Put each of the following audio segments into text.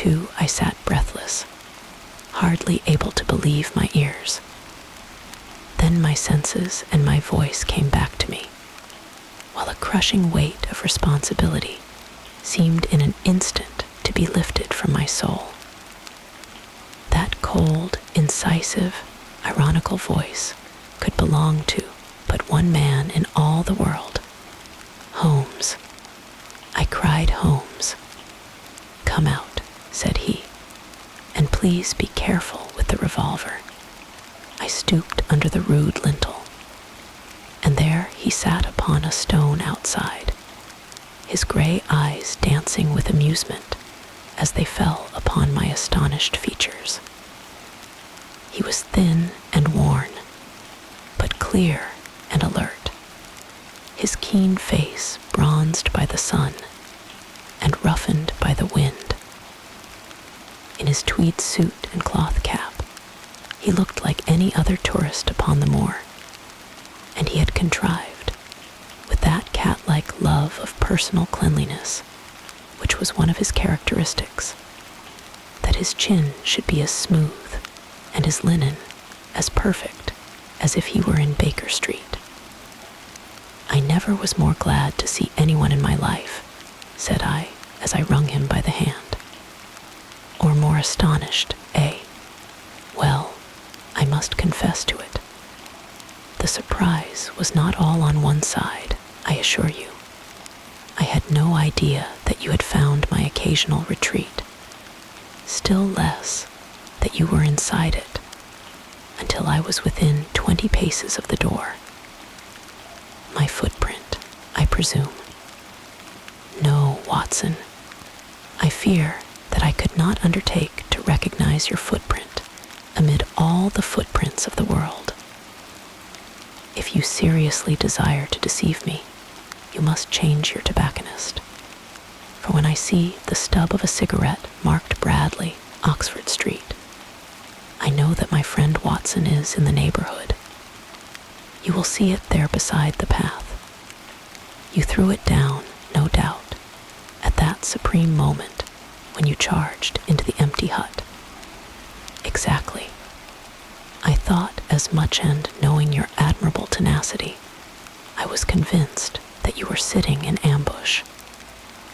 too, I sat breathless, hardly able to believe my ears. Then my senses and my voice came back to me, while a crushing weight of responsibility seemed in an instant to be lifted from my soul. That cold, incisive, ironical voice could belong to but one man in all the world. Holmes. I cried, Holmes. "Come out," said he, "and please be careful with the revolver." I stooped under the rude lintel, and there he sat upon a stone outside, his gray eyes dancing with amusement as they fell upon my astonished features. He was thin and worn, but clear and alert, his keen face bronzed by the sun and roughened by the wind. In his tweed suit and cloth cap, he looked like any other tourist upon the moor, and he had contrived, with that cat-like love of personal cleanliness, which was one of his characteristics, that his chin should be as smooth and his linen as perfect as if he were in Baker Street. "I never was more glad to see anyone in my life," said I as I wrung him by the hand. "Or more astonished, eh? Well, I must confess to it. The surprise was not all on one side, I assure you. I had no idea that you had found my occasional retreat, still less that you were inside it, until I was within 20 paces of the door. My footprint, I presume." "No, Watson. I fear that I could not undertake to recognize your footprint amid all the footprints of the world. If you seriously desire to deceive me, you must change your tobacconist. For when I see the stub of a cigarette marked Bradley, Oxford Street, I know that my friend Watson is in the neighborhood. You will see it there beside the path. You threw it down, no doubt, at that supreme moment when you charged into the empty hut." "Exactly. I thought as much, and knowing your admirable tenacity, I was convinced that you were sitting in ambush,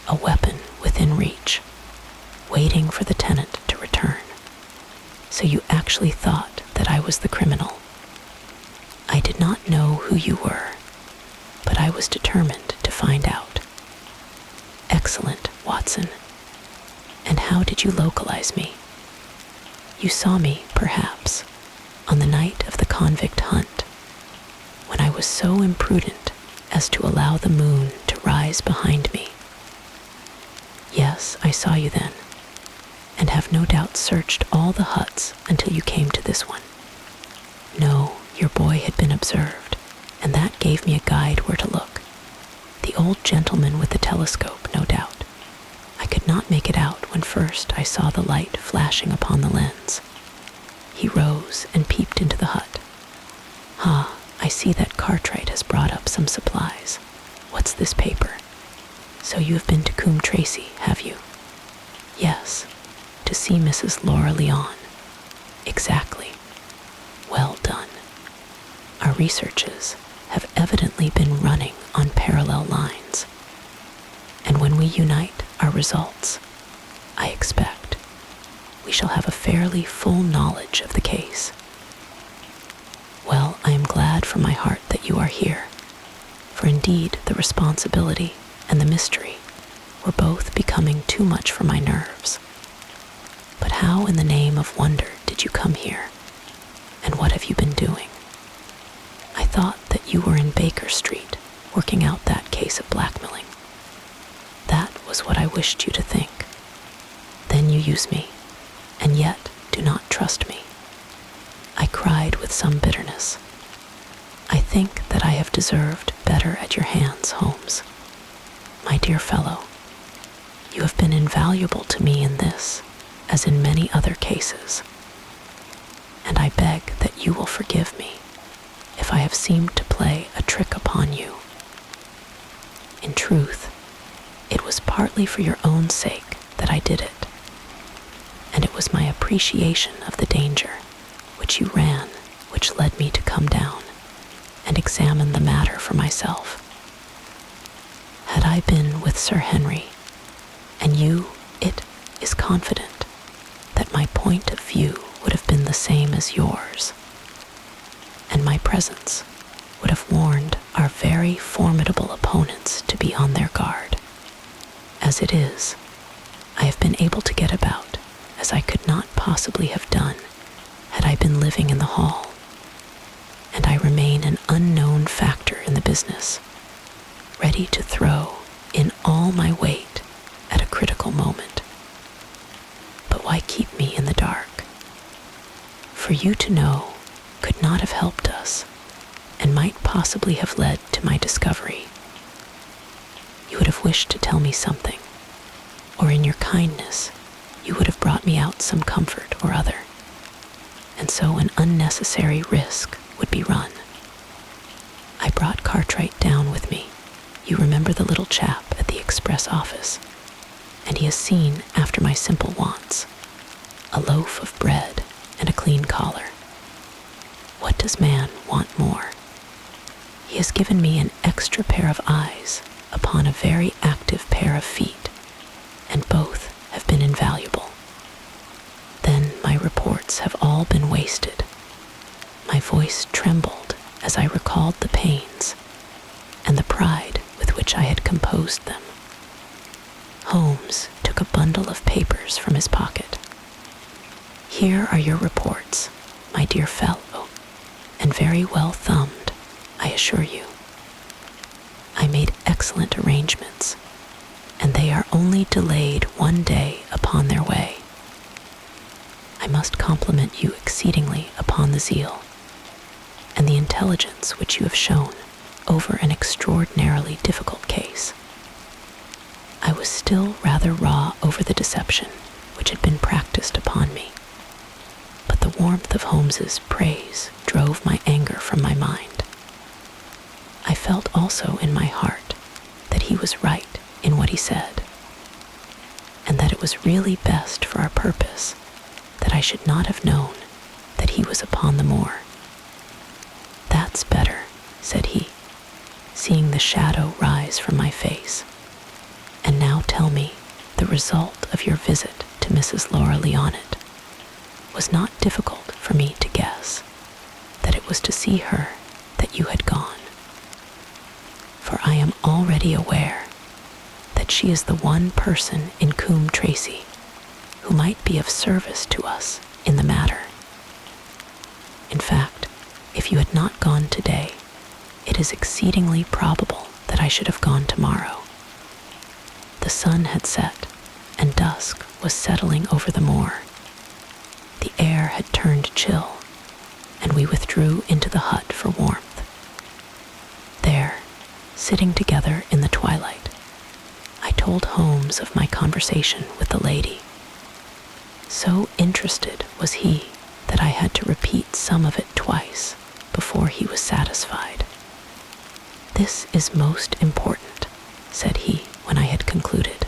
a weapon within reach, waiting for the tenant to return. So you actually thought that I was the criminal. I did not know who you were, but I was determined to find out." "Excellent, Watson. And how did you localize me? You saw me, perhaps, on the night of the convict hunt, when I was so imprudent as to allow the moon to rise behind me." "Yes, I saw you then, and have no doubt searched all the huts until you came to this one." "No, your boy had been observed, and that gave me a guide where to look. The old gentleman with the telescope, no doubt. I could not make it out when first I saw the light flashing upon the lens. He rose and peeped into the hut. 'Ah, I see that Cartwright has brought up some supplies. What's this paper? So you have been to Coombe Tracy, have you?' 'Yes, to see Mrs. Laura Leon.' 'Exactly. Well done. Our researches have evidently been running on parallel lines, and when we unite our results, I expect we shall have a fairly full knowledge of the case. Well, I am glad from my heart that you are here, for indeed the responsibility and the mystery were both becoming too much for my nerves. But how in the name of wonder did you come here, and what have you been doing? I thought that you were in Baker Street, working out that case of blackmailing. That was what I wished you to think. Then you use me, and yet do not trust me." I cried with some bitterness. "I think that I have deserved better at your hands, Holmes. My dear fellow, you have been invaluable to me in this, as in many other cases, and I beg that you will forgive me if I have seemed to play a trick upon you. In truth, it was partly for your own sake that I did it. was my appreciation of the danger which you ran, which led me to come down and examine the matter for myself. Had I been with Sir Henry, and it is confident that my point of view would have been the same as yours, and my presence would have warned our very formidable opponents to be on their guard. As it is, I have been able to get about as I could not possibly have done had I been living in the hall, and I remain an unknown factor in the business, ready to throw in all my weight at a critical moment. But why keep me in the dark? For you to know could not have helped us, and might possibly have led to my discovery. You would have wished to tell me something, or in your kindness, you would have brought me out some comfort or other, and so an unnecessary risk would be run. I brought Cartwright down with me. You remember the little chap at the express office, and he has seen after my simple wants, a loaf of bread and a clean collar. What does man want more? He has given me an extra pair of eyes upon a very active pair of feet, and both have been invaluable. Then my reports have all been wasted. My voice trembled as I recalled the pains and the pride with which I had composed them. Holmes took a bundle of papers from his pocket. Here are your reports, my dear fellow, and very well thumbed, I assure you. I made excellent arrangements, and they are only delayed one day upon their way. I must compliment you exceedingly upon the zeal and the intelligence which you have shown over an extraordinarily difficult case. I was still rather raw over the deception which had been practiced upon me, but the warmth of Holmes's praise drove my anger from my mind. I felt also in my heart that he was right in what he said, and that it was really best for our purpose that I should not have known that he was upon the moor. "That's better," said he, seeing the shadow rise from my face. "And now tell me the result of your visit to Mrs. Laura Leonnet. Was not difficult for me to guess that it was to see her that you had gone, for I am already aware that she is the one person in Coombe Tracy who might be of service to us in the matter. In fact, if you had not gone today, it is exceedingly probable that I should have gone tomorrow. The sun had set, and dusk was settling over the moor. The air had turned chill, and we withdrew into the hut for warmth. There, sitting together in the twilight, I told Holmes of my conversation with the lady. So interested was he that I had to repeat some of it twice before he was satisfied. "This is most important," said he when I had concluded.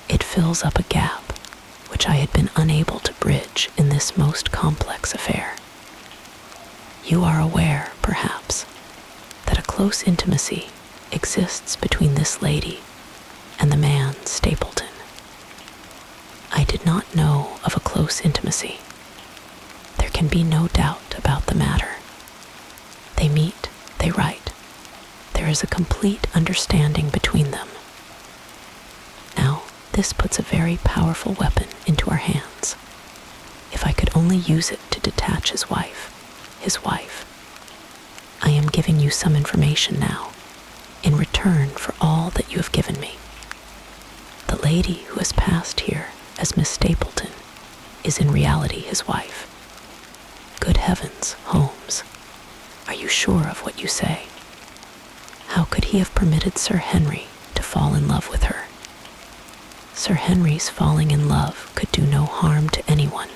"It fills up a gap which I had been unable to bridge in this most complex affair. You are aware, perhaps, that a close intimacy exists between this lady and the man Stapleton. I did not know of a close intimacy. There can be no doubt about the matter. They meet, they write. There is a complete understanding between them. Now, this puts a very powerful weapon into our hands. If I could only use it to detach his wife. I am giving you some information now, in return for all that you have given me. The lady who has passed here as Miss Stapleton is in reality his wife. Good heavens, Holmes, are you sure of what you say? How could he have permitted Sir Henry to fall in love with her? Sir Henry's falling in love could do no harm to anyone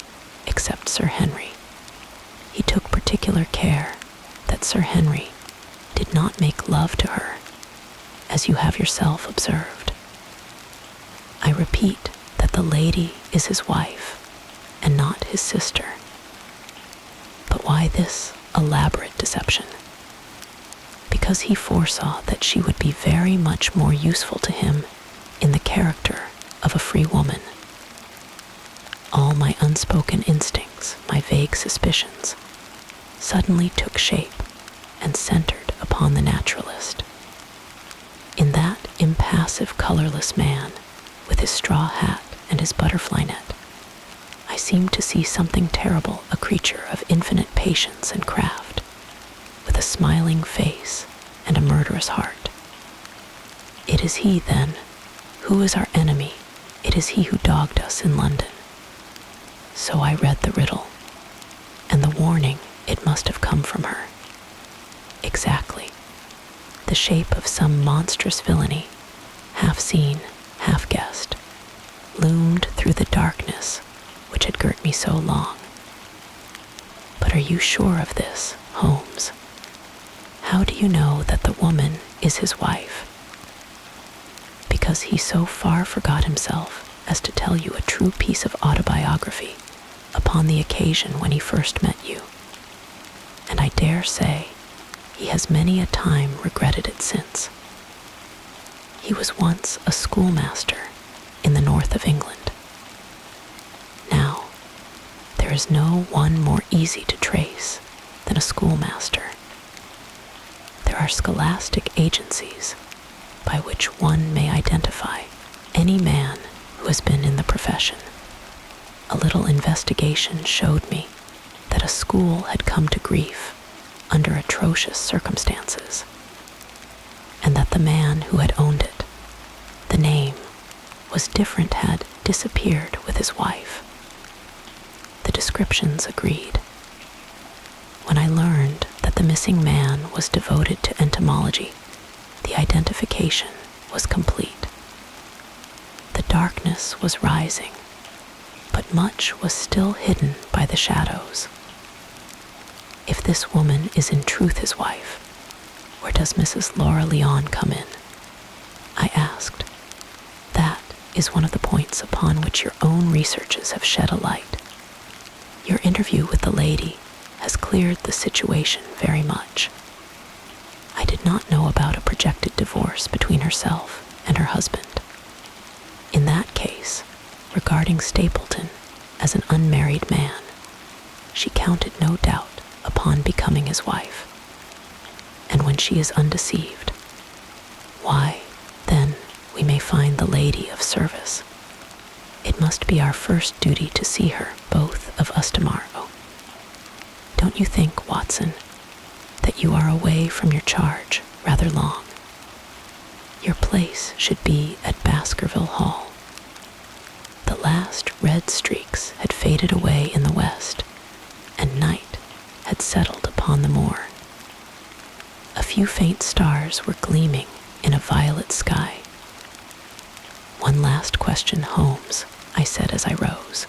except Sir Henry. He took particular care that Sir Henry did not make love to her, as you have yourself observed. I repeat that the lady is his wife, and not his sister. But why this elaborate deception? Because he foresaw that she would be very much more useful to him in the character of a free woman. All my unspoken instincts, my vague suspicions, suddenly took shape and centered upon the naturalist. In that impassive, colorless man, with his straw hat and his butterfly net, I seemed to see something terrible, a creature of infinite patience and craft, with a smiling face and a murderous heart. It is he, then, who is our enemy. It is he who dogged us in London. So I read the riddle, and the warning, it must have come from her. Exactly. The shape of some monstrous villainy, half seen, half guessed, loomed through the darkness which had girt me so long. But are you sure of this, Holmes? How do you know that the woman is his wife? Because he so far forgot himself as to tell you a true piece of autobiography upon the occasion when he first met you. And I dare say he has many a time regretted it since. He was once a schoolmaster in the north of England. Now, there is no one more easy to trace than a schoolmaster. There are scholastic agencies by which one may identify any man who has been in the profession. A little investigation showed me that a school had come to grief under atrocious circumstances, and that the man who had owned it, the name, was different, had disappeared with his wife. The descriptions agreed. When I learned that the missing man was devoted to entomology, the identification was complete. The darkness was rising, but much was still hidden by the shadows. If this woman is in truth his wife, where does Mrs. Laura Leon come in? I asked. That is one of the points upon which your own researches have shed a light. Your interview with the lady has cleared the situation very much. I did not know about a projected divorce between herself and her husband. In that case, regarding Stapleton as an unmarried man, she counted no doubt upon becoming his wife. And when she is undeceived, why, then, we may find the lady of service. It must be our first duty to see her, both of us tomorrow. Don't you think, Watson, that you are away from your charge rather long? Your place should be at Baskerville Hall. The last red streaks had faded away in the west, and night had settled upon the moor. A few faint stars were gleaming in a violet sky. One last question, Holmes, I said as I rose.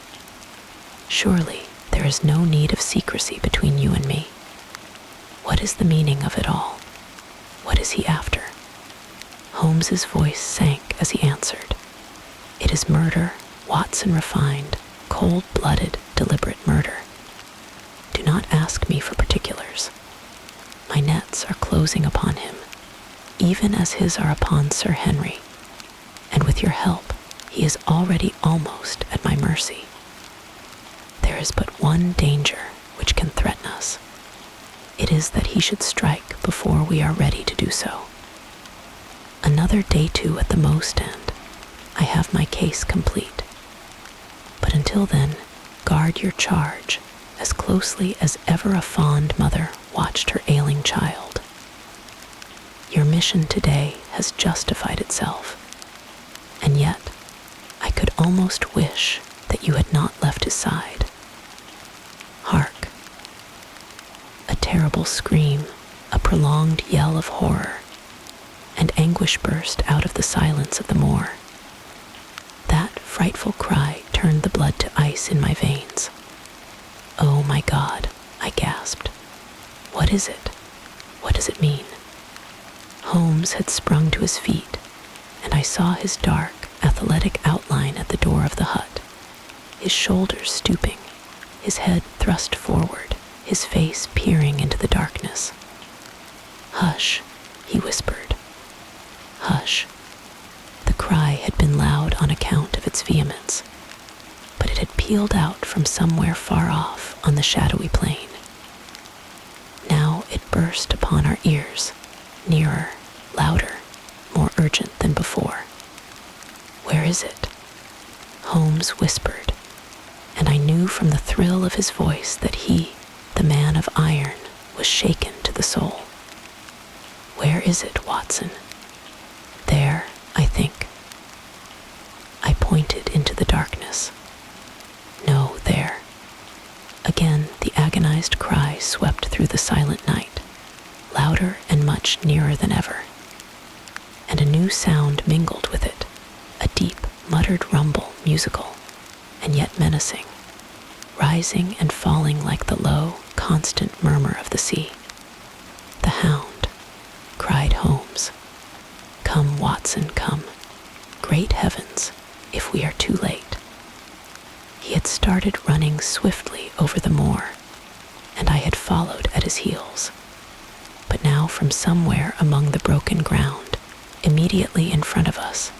Surely there is no need of secrecy between you and me. What is the meaning of it all? What is he after? Holmes's voice sank as he answered. It is murder, Watson refined, cold-blooded, deliberate murder. Do not ask me for particulars. My nets are closing upon him, even as his are upon Sir Henry, and with your help, he is already almost at my mercy. There is but one danger which can threaten us. It is that he should strike before we are ready to do so. Another day too at the most, and I have my case complete. But until then, guard your charge as closely as ever a fond mother watched her ailing child. Your mission today has justified itself, and yet I could almost wish that you had not left his side. Hark! A terrible scream, a prolonged yell of horror, and anguish burst out of the silence of the moor. That frightful cry turned the blood to ice in my veins. Oh my God, I gasped. What is it? What does it mean? Holmes had sprung to his feet, and I saw his dark, athletic outline at the door of the hut. his shoulders stooping, his head thrust forward, his face peering into the darkness. "Hush," he whispered. "Hush." The cry had been loud on account of its vehemence, but it had pealed out from somewhere far off on the shadowy plain. Now it burst upon our ears, nearer, louder, more urgent than before. "Where is it?" Holmes whispered, and I knew from the thrill of his voice that he, the man of iron, was shaken to the soul. "Where is it, Watson?" "There, I think." I pointed into the darkness. "No, there." Again the agonized cry swept through the silent night, louder and much nearer than ever. And a new sound mingled with it, a deep, muttered rumble, musical, and yet menacing, rising and falling like the low, constant murmur of the sea. "The hound," cried Holmes. "Come, Watson, come. Great heavens, if we are too late." He had started running swiftly over the moor, and I had followed at his heels. But now from somewhere among the broken ground, immediately in front of us,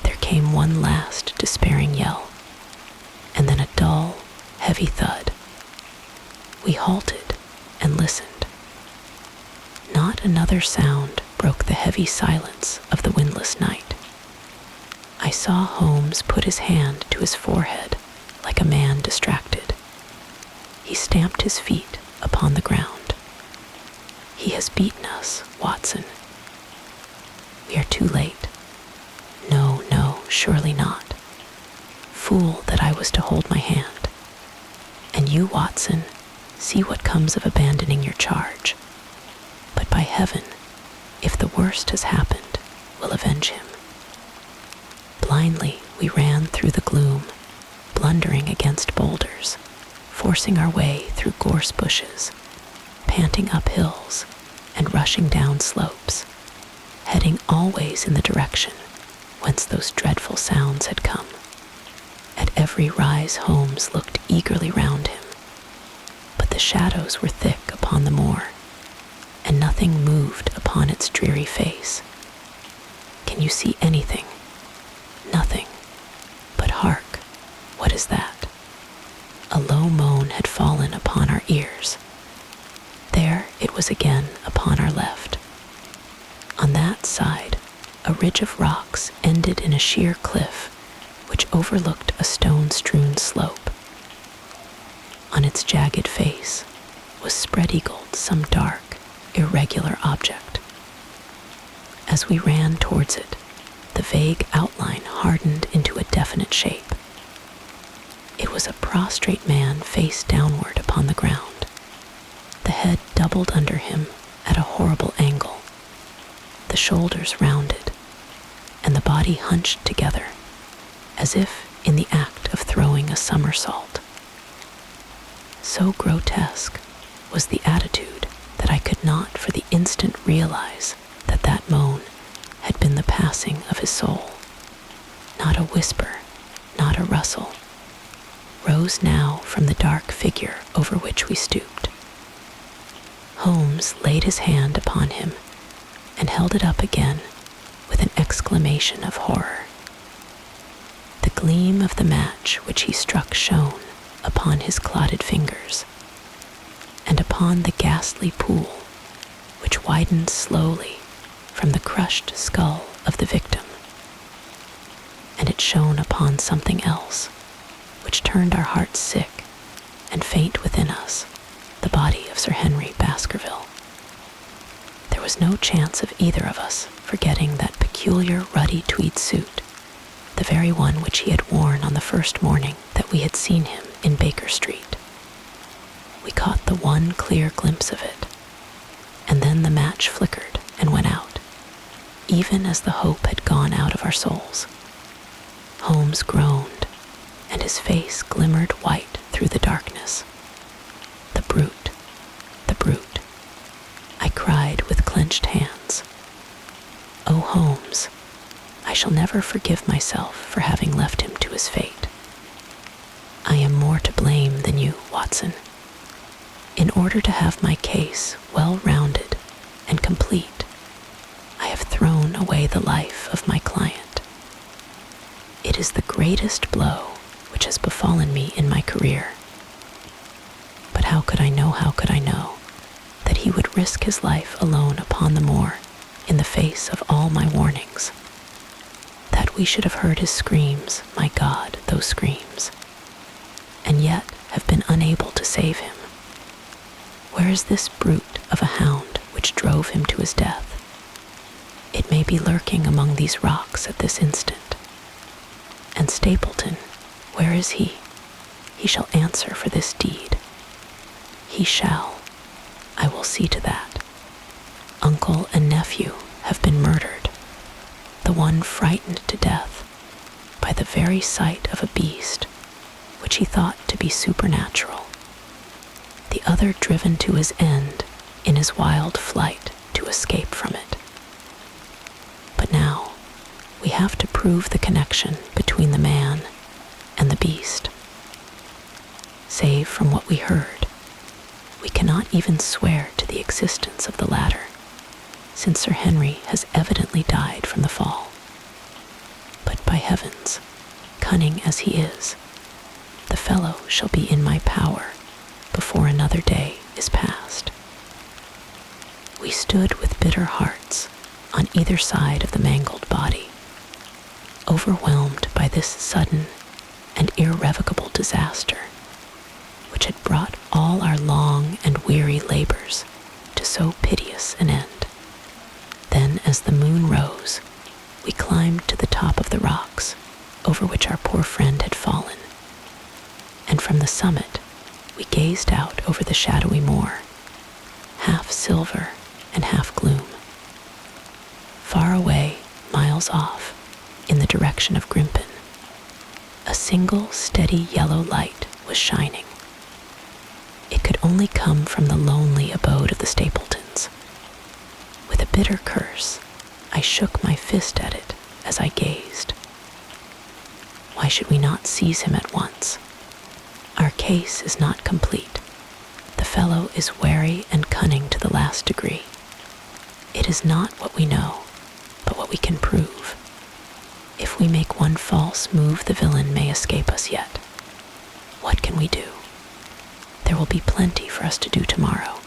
there came one last despairing yell, and then a dull, heavy thud. We halted and listened. Not another sound broke the heavy silence of the windless night. I saw Holmes put his hand to his forehead like a man distracted. He stamped his feet upon the ground. "He has beaten us, Watson." "We are too late." "No, no, surely not." Fool that I was to hold my hand. "And you, Watson, see what comes of abandoning your charge. But by heaven, if the worst has happened, we'll avenge him." Blindly we ran through the gloom, blundering against boulders, forcing our way through gorse bushes, panting up hills and rushing down slopes, heading always in the direction whence those dreadful sounds had come. At every rise Holmes looked eagerly round him, but the shadows were thick upon the moor, and nothing moved upon its dreary face. "Can you see anything?" "Nothing. But hark, what is that?" A low moan had fallen upon our ears. There it was again upon our left. On that side, a ridge of rocks ended in a sheer cliff which overlooked a stone-strewn slope. On its jagged face was spread-eagled some dark, irregular object. As we ran towards it, the vague outline hardened into a definite shape. It was a prostrate man face downward upon the ground, the head doubled under him at a horrible angle, the shoulders rounded, and the body hunched together, as if in the act of throwing a somersault. So grotesque was the attitude that I could not for the instant realize that that moan had been the passing of his soul. Not a whisper, not a rustle, rose now from the dark figure over which we stooped. Holmes laid his hand upon him and held it up again with an exclamation of horror. The gleam of the match which he struck shone upon his clotted fingers, and upon the ghastly pool which widened slowly from the crushed skull of the victim. And it shone upon something else, which turned our hearts sick and faint within us, the body of Sir Henry Baskerville. There was no chance of either of us forgetting that peculiar ruddy tweed suit, the very one which he had worn on the first morning that we had seen him in Baker Street. We caught the one clear glimpse of it, and then the match flickered and went out, even as the hope had gone out of our souls. Holmes groaned, and his face glimmered white through the darkness. "The brute, the brute," I cried with clenched hands. "Oh, Holmes, I shall never forgive myself for having left him to his fate." more to blame than you, Watson. In order to have my case well-rounded and complete, I have thrown away the life of my client. It is the greatest blow which has befallen me in my career. But how could I know that he would risk his life alone upon the moor in the face of all my warnings? That we should have heard his screams, my God, those screams, and yet have been unable to save him. Where is this brute of a hound which drove him to his death? It may be lurking among these rocks at this instant. And Stapleton, where is he? He shall answer for this deed. He shall. I will see to that. Uncle and nephew have been murdered, the one frightened to death by the very sight of a beast which he thought to be supernatural, the other driven to his end in his wild flight to escape from it. But now we have to prove the connection between the man and the beast. Save from what we heard, we cannot even swear to the existence of the latter, since Sir Henry has evidently died from the fall. But by heavens, cunning as he is, the fellow shall be in my power before another day is past. We stood with bitter hearts on either side of the mangled body, overwhelmed by this sudden and irrevocable disaster, which had brought all our long and weary labors to so piteous an end. Then, as the moon rose, we climbed to the top of the rocks over which our poor friend had fallen, and from the summit we gazed out over the shadowy moor, half silver and half gloom. Far away, miles off, in the direction of Grimpen, a single steady yellow light was shining. It could only come from the lonely abode of the Stapletons. With a bitter curse, I shook my fist at it as I gazed. Why should we not seize him at once? Our case is not complete. The fellow is wary and cunning to the last degree. It is not what we know, but what we can prove. If we make one false move, the villain may escape us yet. What can we do? There will be plenty for us to do tomorrow.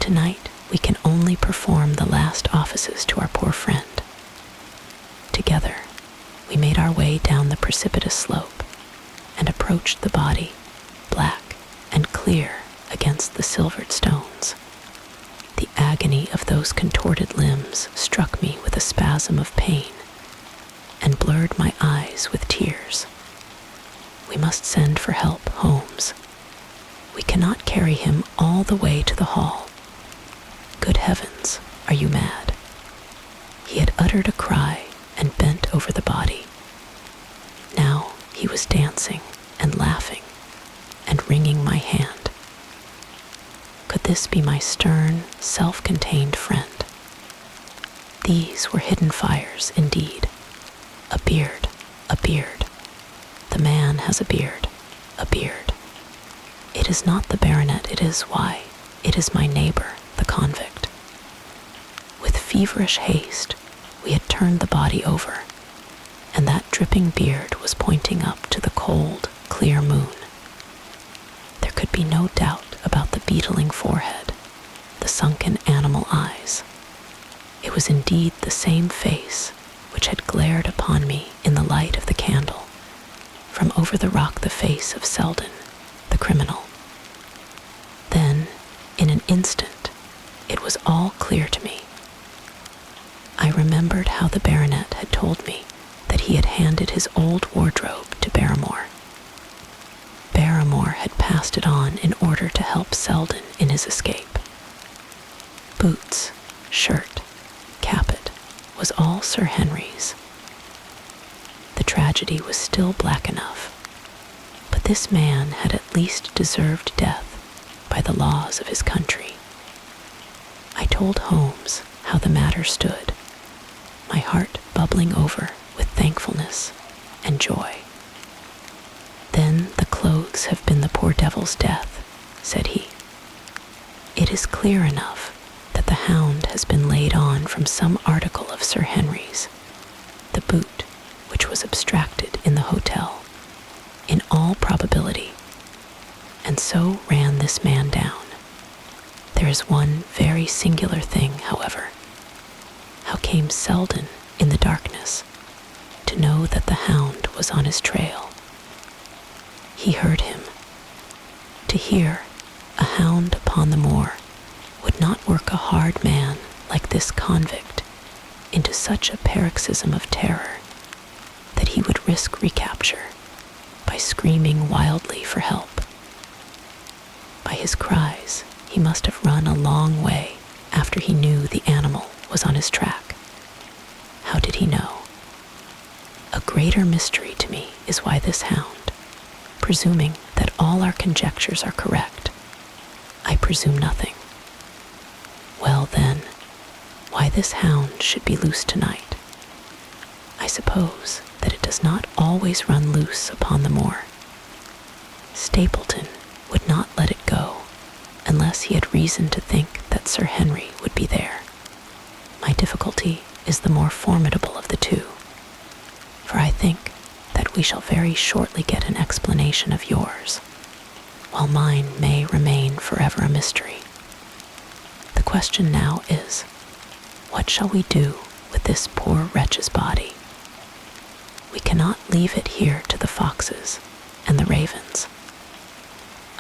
Tonight, we can only perform the last offices to our poor friend. Together, we made our way down the precipitous slope and approached the body, black and clear against the silvered stones. The agony of those contorted limbs struck me with a spasm of pain and blurred my eyes with tears. We must send for help, Holmes. We cannot carry him all the way to the hall. Good heavens, are you mad? He had uttered a cry and bent over the body. Now he was dancing and laughing and wringing my hand. Could this be my stern, self-contained friend? These were hidden fires indeed. A beard, a beard. The man has a beard, a beard. It is not the baronet, it is why. It is my neighbor, the convict. With feverish haste, we had turned the body over, and that dripping beard was pointing up to the cold, clear moon. There could be no doubt about the beetling forehead, the sunken animal eyes. It was indeed the same face which had glared upon me in the light of the candle, from over the rock, the face of Selden, the criminal. Then, in an instant, it was all clear to me. I remembered how the baronet had told me that he had handed his old wardrobe to Barrymore. Barrymore had passed it on in order to help Selden in his escape. Boots, shirt, capot was all Sir Henry's. The tragedy was still black enough, but this man had at least deserved death by the laws of his country. I told Holmes how the matter stood, my heart bubbling over with thankfulness and joy. Then the clothes weeks have been the poor devil's death," said he. "It is clear enough that the Hound has been laid on from some article of Sir Henry's, the boot which was abstracted in the hotel, in all probability, and so ran this man down. There is one very singular thing, however. How came Selden, in the darkness, to know that the Hound was on his trail? He heard him. To hear a hound upon the moor would not work a hard man like this convict into such a paroxysm of terror that he would risk recapture by screaming wildly for help. By his cries, he must have run a long way after he knew the animal was on his track. How did he know? A greater mystery to me is why this hound, presuming that all our conjectures are correct, I presume nothing. Well then, why this hound should be loose tonight. I suppose that it does not always run loose upon the moor. Stapleton would not let it go unless he had reason to think that Sir Henry would be there. My difficulty is the more formidable of the two, for I think that we shall very shortly get an explanation of yours, while mine may remain forever a mystery. The question now is, what shall we do with this poor wretch's body? We cannot leave it here to the foxes and the ravens.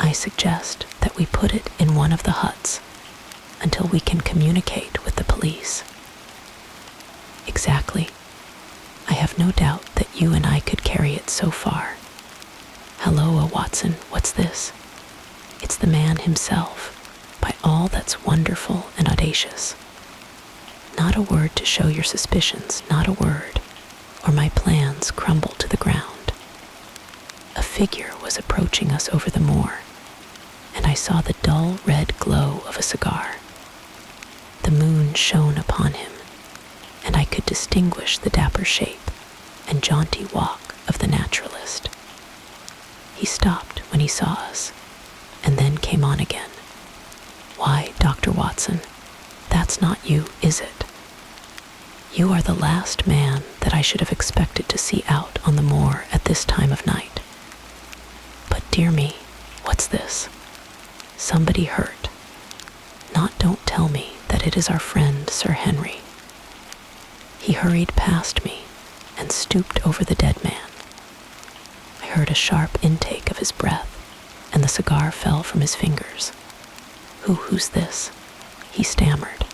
I suggest that we put it in one of the huts until we can communicate with the police. Exactly. I have no doubt that you and I could carry it so far. Halloa, Watson, what's this? It's the man himself, by all that's wonderful and audacious. Not a word to show your suspicions, not a word, or my plans crumble to the ground. A figure was approaching us over the moor, and I saw the dull red glow of a cigar. The moon shone upon him, and I could distinguish the dapper shape and jaunty walk of the naturalist. He stopped when he saw us, and then came on again. Why, Dr. Watson, that's not you, is it? You are the last man that I should have expected to see out on the moor at this time of night. But dear me, what's this? Somebody hurt. Don't tell me that it is our friend Sir Henry. He hurried past me and stooped over the dead man. I heard a sharp intake of his breath, and the cigar fell from his fingers. Who's this? He stammered.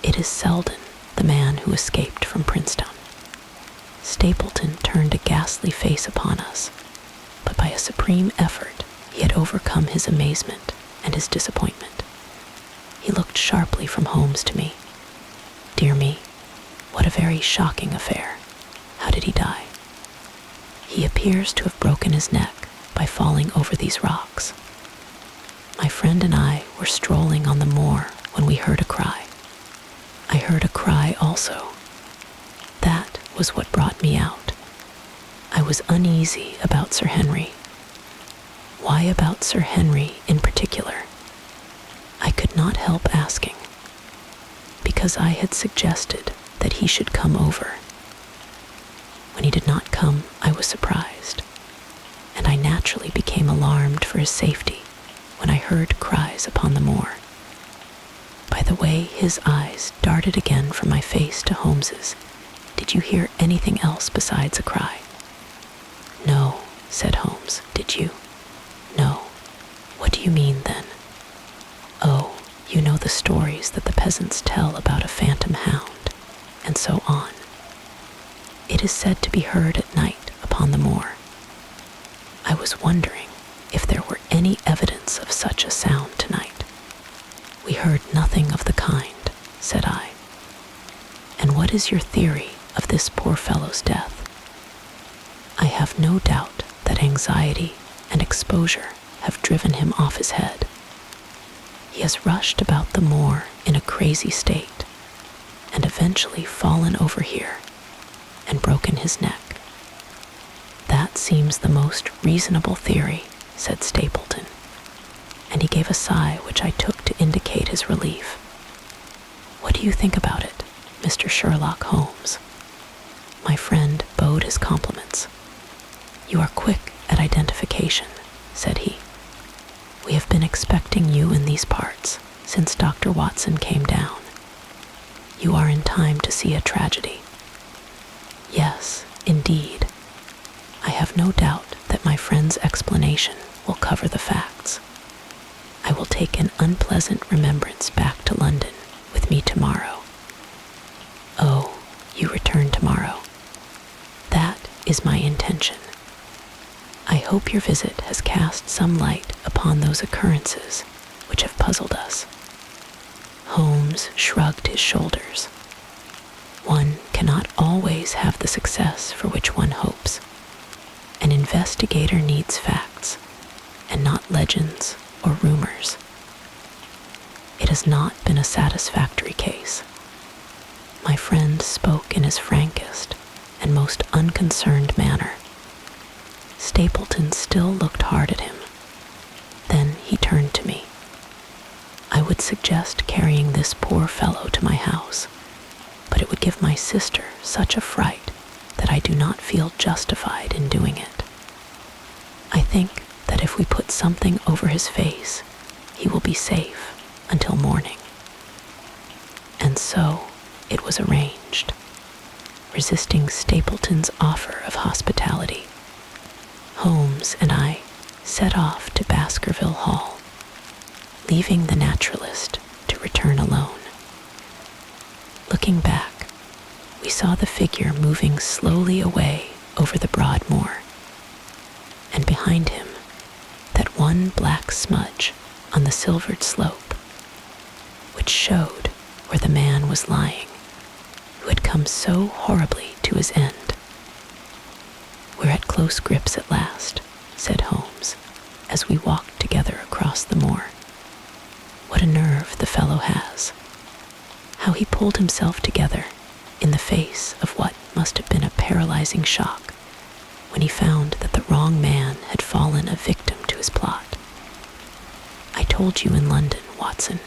It is Selden, the man who escaped from Princetown. Stapleton turned a ghastly face upon us, but by a supreme effort he had overcome his amazement and his disappointment. He looked sharply from Holmes to me. Dear me, what a very shocking affair. How did he die? He appears to have broken his neck by falling over these rocks. My friend and I were strolling on the moor when we heard a cry. I heard a cry also. That was what brought me out. I was uneasy about Sir Henry. Why about Sir Henry in particular? I could not help asking. Because I had suggested that he should come over. When he did not come, I was surprised, and I naturally became alarmed for his safety when I heard cries upon the moor. By the way his eyes darted again from my face to Holmes's, did you hear anything else besides a cry? No, said Holmes. Did you? No. What do you mean then? Oh, you know the stories that the peasants tell about a phantom hound, and so on. It is said to be heard at night upon the moor. I was wondering if there were any evidence of such a sound tonight. We heard nothing of the kind, said I. And what is your theory of this poor fellow's death? I have no doubt that anxiety and exposure have driven him off his head. He has rushed about the moor in a crazy state, and eventually fallen over here and broken his neck. That seems the most reasonable theory, said Stapleton, and he gave a sigh which I took to indicate his relief. "What do you think about it, Mr. Sherlock Holmes?" My friend bowed his compliments. "You are quick at identification," said he. "We have been expecting you in these parts since Dr. Watson came down. You are in time to see a tragedy." "Yes, indeed. I have no doubt that my friend's explanation will cover the facts. I will take an unpleasant remembrance back to London with me tomorrow." "Oh, you return tomorrow." "That is my intention. I hope your visit has cast some light upon those occurrences which have puzzled us." Holmes shrugged his shoulders. "One cannot always have the success for which one hopes. An investigator needs facts, and not legends or rumors. It has not been a satisfactory case." My friend spoke in his frankest and most unconcerned manner. Stapleton still looked hard at him. Then he turned to me. "I would suggest carrying this poor fellow to my house, but it would give my sister such a fright that I do not feel justified in doing it. I think that if we put something over his face, he will be safe until morning." And so it was arranged. Resisting Stapleton's offer of hospitality, Holmes and I set off to Baskerville Hall, leaving the naturalist to return alone. Looking back, we saw the figure moving slowly away over the broad moor, and behind him, that one black smudge on the silvered slope, which showed where the man was lying, who had come so horribly to his end. "We're at close grips at last," said Holmes, as we walked together across the moor. "What a nerve the fellow has. How he pulled himself together in the face of what must have been a paralyzing shock when he found that the wrong man had fallen a victim to his plot. I told you in London, Watson,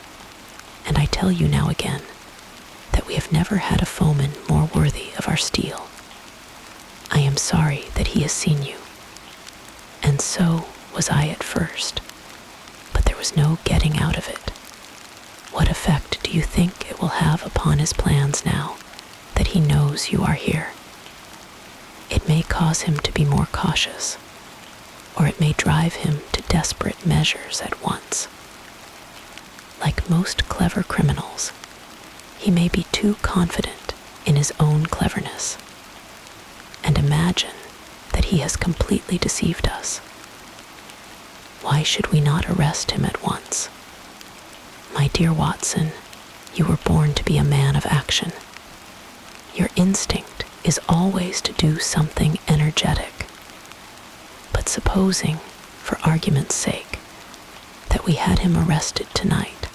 and I tell you now again, that we have never had a foeman more worthy of our steel. I am sorry that he has seen you, and so was I at first, but there was no getting out of it. What effect do you think it will have upon his plans now that he knows you are here? It may cause him to be more cautious, or it may drive him to desperate measures at once. Like most clever criminals, he may be too confident in his own cleverness, and imagine that he has completely deceived us. Why should we not arrest him at once? My dear Watson, you were born to be a man of action. Your instinct is always to do something energetic. But supposing, for argument's sake, that we had him arrested tonight,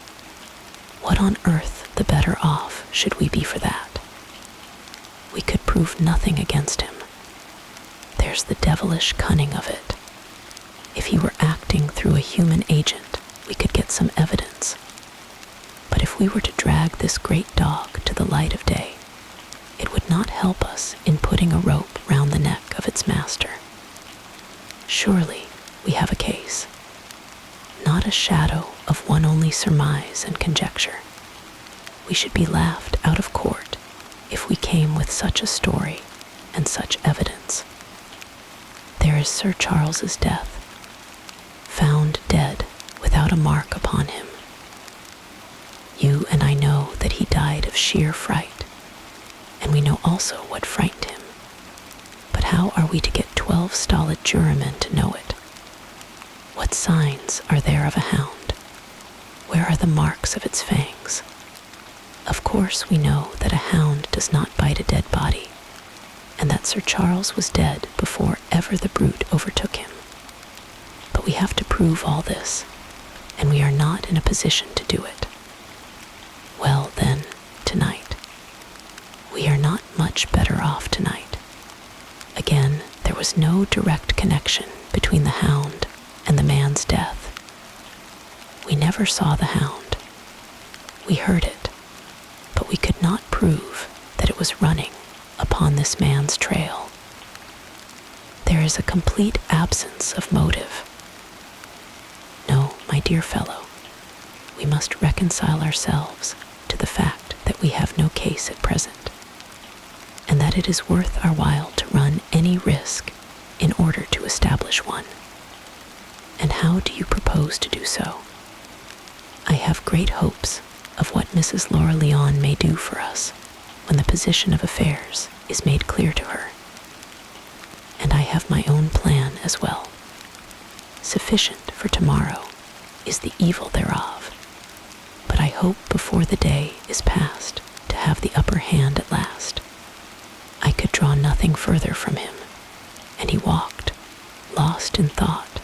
what on earth the better off should we be for that? We could prove nothing against him. There's the devilish cunning of it. If he were acting through a human agent, we could get some evidence. But if we were to drag this great dog to the light of day, it would not help us in putting a rope round the neck of its master. Surely we have a case. Not a shadow of one only surmise and conjecture. We should be laughed out of court if we came with such a story and such evidence. There is Sir Charles's death, found dead without a mark upon him. You and I know that he died of sheer fright, and we know also what frightened him. But how are we to get 12 stolid jurymen to know it? What signs are there of a hound? Where are the marks of its fangs? Of course we know that a hound does not bite a dead body, and that Sir Charles was dead before ever the brute overtook him. But we have to prove all this, and we are not in a position to do it. Well then, tonight. We are not much better off tonight. Again, there was no direct connection between the hound and the man never saw the hound. We heard it, but we could not prove that it was running upon this man's trail. There is a complete absence of motive. No, my dear fellow, we must reconcile ourselves to the fact that we have no case at present, and that it is worth our while to run any risk in order to establish one. And how do you propose to do so? I have great hopes of what Mrs. Laura Leon may do for us when the position of affairs is made clear to her. And I have my own plan as well. Sufficient for tomorrow is the evil thereof, but I hope before the day is past to have the upper hand at last. I could draw nothing further from him, and he walked, lost in thought,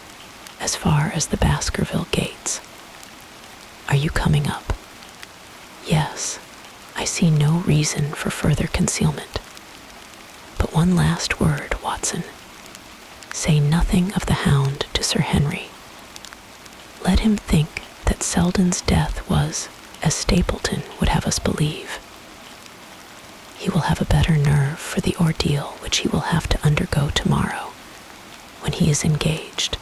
as far as the Baskerville gates. Are you coming up? Yes, I see no reason for further concealment. But one last word, Watson. Say nothing of the hound to Sir Henry. Let him think that Selden's death was, as Stapleton would have us believe. He will have a better nerve for the ordeal which he will have to undergo tomorrow, when he is engaged,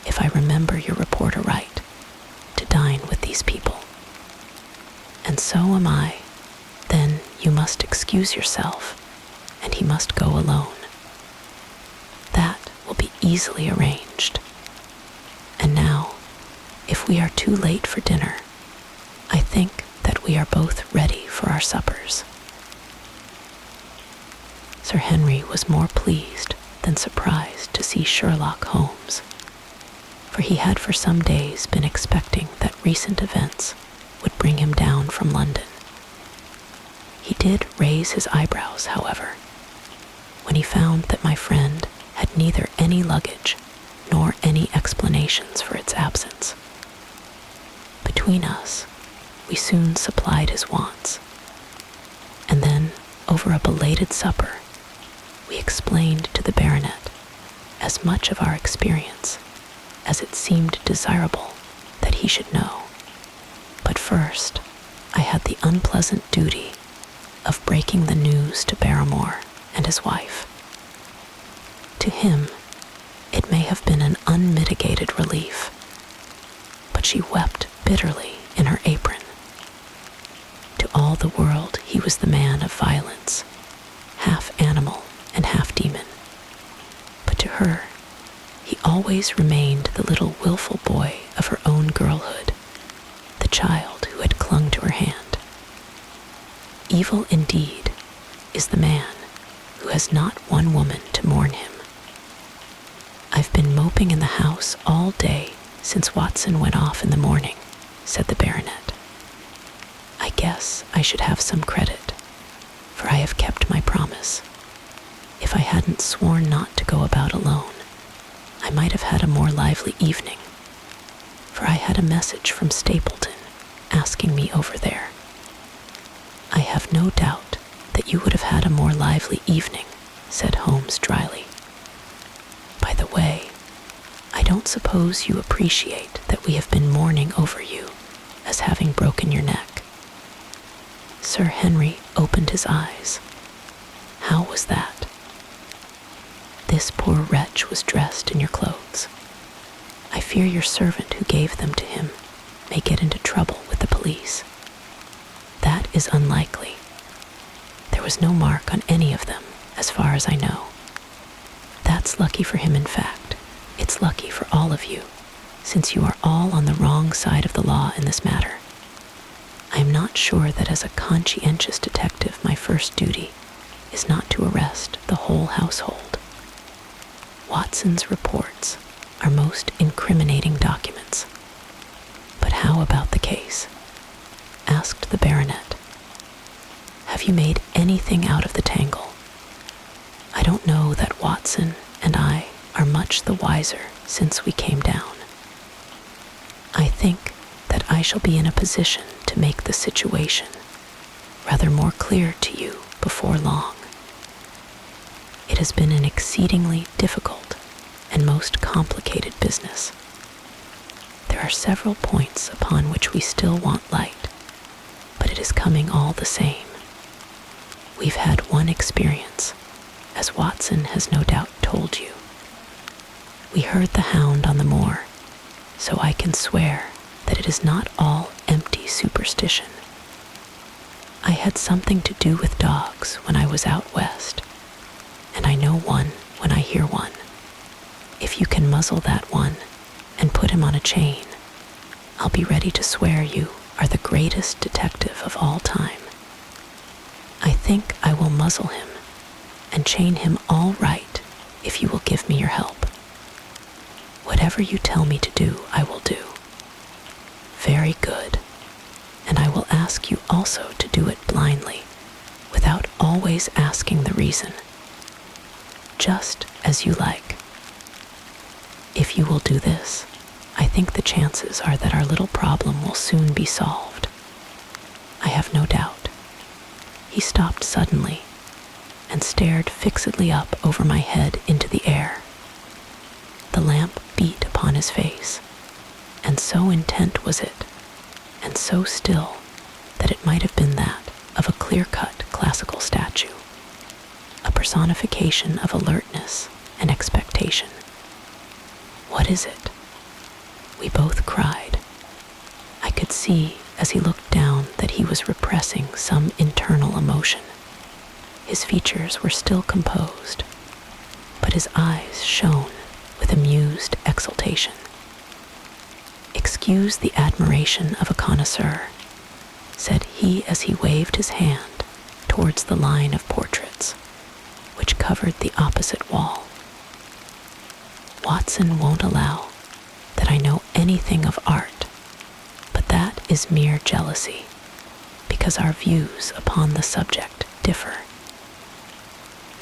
if I remember your report aright, to dine with these people. And so am I. Then you must excuse yourself, and he must go alone. That will be easily arranged. And now, if we are too late for dinner, I think that we are both ready for our suppers. Sir Henry was more pleased than surprised to see Sherlock Holmes, for he had for some days been expecting that recent events would bring him down from London. He did raise his eyebrows, however, when he found that my friend had neither any luggage nor any explanations for its absence. Between us, we soon supplied his wants, and then, over a belated supper, we explained to the baronet as much of our experience as it seemed desirable that he should know. But first, I had the unpleasant duty of breaking the news to Barrymore and his wife. To him, it may have been an unmitigated relief, but she wept bitterly in her apron. To all the world, he was the man of violence, half animal and half demon. But to her, he always remained the little willful boy of her own girlhood, the child who had clung to her hand. Evil indeed is the man who has not one woman to mourn him. I've been moping in the house all day since Watson went off in the morning, said the baronet. I guess I should have some credit, for I have kept my promise. If I hadn't sworn not to go about alone, I might have had a more lively evening, for I had a message from Stapleton asking me over there. I have no doubt that you would have had a more lively evening, said Holmes dryly. By the way, I don't suppose you appreciate that we have been mourning over you as having broken your neck. Sir Henry opened his eyes. How was that? This poor wretch was dressed in your clothes. I fear your servant who gave them to him may get into trouble with the police. That is unlikely. There was no mark on any of them, as far as I know. That's lucky for him, in fact. It's lucky for all of you, since you are all on the wrong side of the law in this matter. I am not sure that as a conscientious detective my first duty is not to arrest the whole household. Watson's reports are most incriminating documents. But how about the case? Asked the baronet. Have you made anything out of the tangle? I don't know that Watson and I are much the wiser since we came down. I think that I shall be in a position to make the situation rather more clear to you before long. It has been an exceedingly difficult and most complicated business. There There are several points upon which we still want light, but it is coming all the same. We've had one experience, as Watson has no doubt told you. We heard the hound on the moor, so I can swear that it is not all empty superstition. I had something to do with dogs when I was out west, and I know one when I hear one. If you can muzzle that one and put him on a chain, I'll be ready to swear you are the greatest detective of all time. I think I will muzzle him and chain him all right if you will give me your help. Whatever you tell me to do, I will do. Very good. And I will ask you also to do it blindly, without always asking the reason. Just as you like. If you will do this, I think the chances are that our little problem will soon be solved. I have no doubt. He stopped suddenly and stared fixedly up over my head into the air. The lamp beat upon his face, and so intent was it, and so still, that it might have been that of a clear-cut classical statue, a personification of alertness and expectation. What is it? We both cried. I could see as he looked down that he was repressing some internal emotion. His features were still composed, but his eyes shone with amused exultation. "Excuse the admiration of a connoisseur," said he as he waved his hand towards the line of portraits which covered the opposite wall. "Watson won't allow that I know anything of art, but that is mere jealousy, because our views upon the subject differ.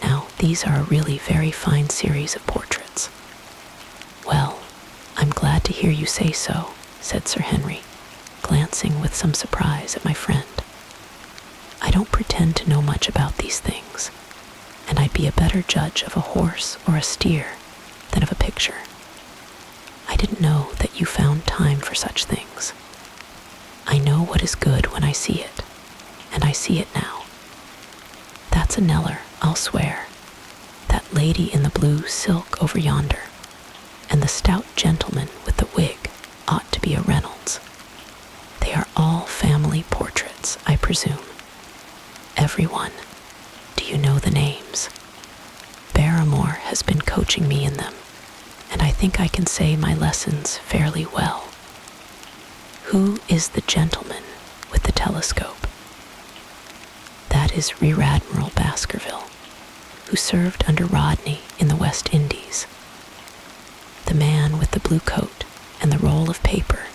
Now, these are a really very fine series of portraits." "Well, I'm glad to hear you say so," said Sir Henry, glancing with some surprise at my friend. "I don't pretend to know much about these things, and I'd be a better judge of a horse or a steer than of a picture. I didn't know that you found time for such things. I know what is good when I see it, and I see it now. That's a Kneller, I'll swear. That lady in the blue silk over yonder, and the stout gentleman with the wig ought to be a Reynolds. They are all family portraits, I presume. Every one. Do you know the names? Barrymore has been coaching me in them, and I think I can say my lessons fairly well. Who is the gentleman with the telescope? That is Rear Admiral Baskerville, who served under Rodney in the West Indies. The man with the blue coat and the roll of paper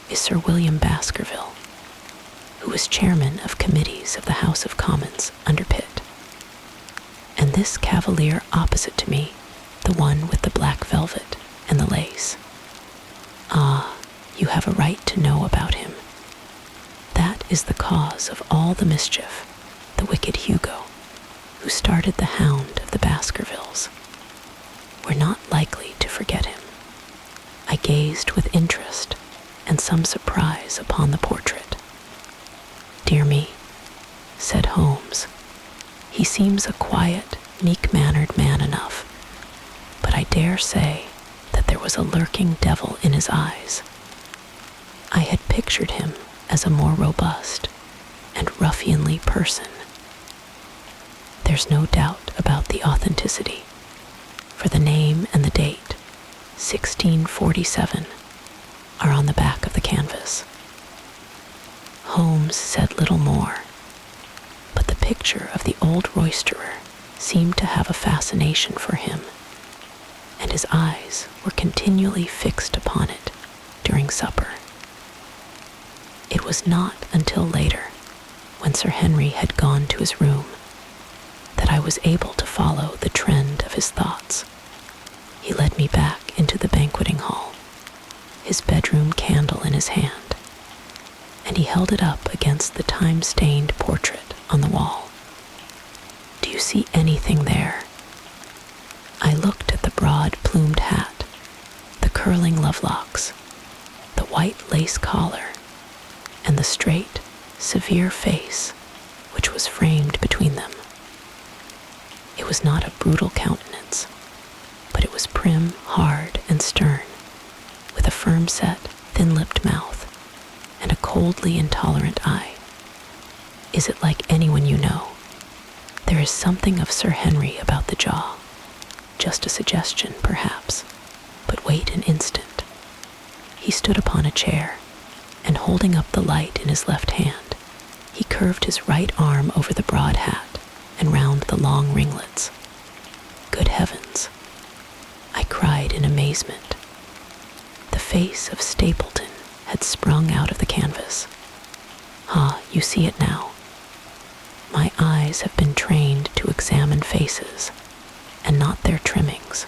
is Sir William Baskerville, who was chairman of committees of the House of Commons under Pitt. And this cavalier opposite to me, the one with the black velvet and the lace. Ah, you have a right to know about him. That is the cause of all the mischief, the wicked Hugo, who started the Hound of the Baskervilles. We're not likely to forget him. I gazed with interest and some surprise upon the portrait. "Dear me," said Holmes, "he seems a quiet, meek-mannered man enough, but I dare say that there was a lurking devil in his eyes. I had pictured him as a more robust and ruffianly person. There's no doubt about the authenticity, for the name and the date, 1647, are on the back of the canvas." Holmes said little more, but the picture of the old roisterer seemed to have a fascination for him, and his eyes were continually fixed upon it during supper. It was not until later, when Sir Henry had gone to his room, that I was able to follow the trend of his thoughts. He led me back into the banqueting hall, his bedroom candle in his hand, and he held it up against the time-stained portrait on the wall. "Do you see anything there?" I looked at the broad-plumed hat, the curling lovelocks, the white lace collar and the straight, severe face which was framed between them. It was not a brutal countenance, but it was prim, hard, and stern, with a firm-set, thin-lipped mouth and a coldly intolerant eye. Is it like anyone you know? There is something of Sir Henry about the jaw. Just a suggestion, perhaps, but wait an instant. He stood upon a chair, and holding up the light in his left hand, he curved his right arm over the broad hat and round the long ringlets. Good heavens! I cried in amazement. The face of Stapleton had sprung out of the canvas. Ah, you see it now. My eyes have been trained to examine faces, and not their trimmings.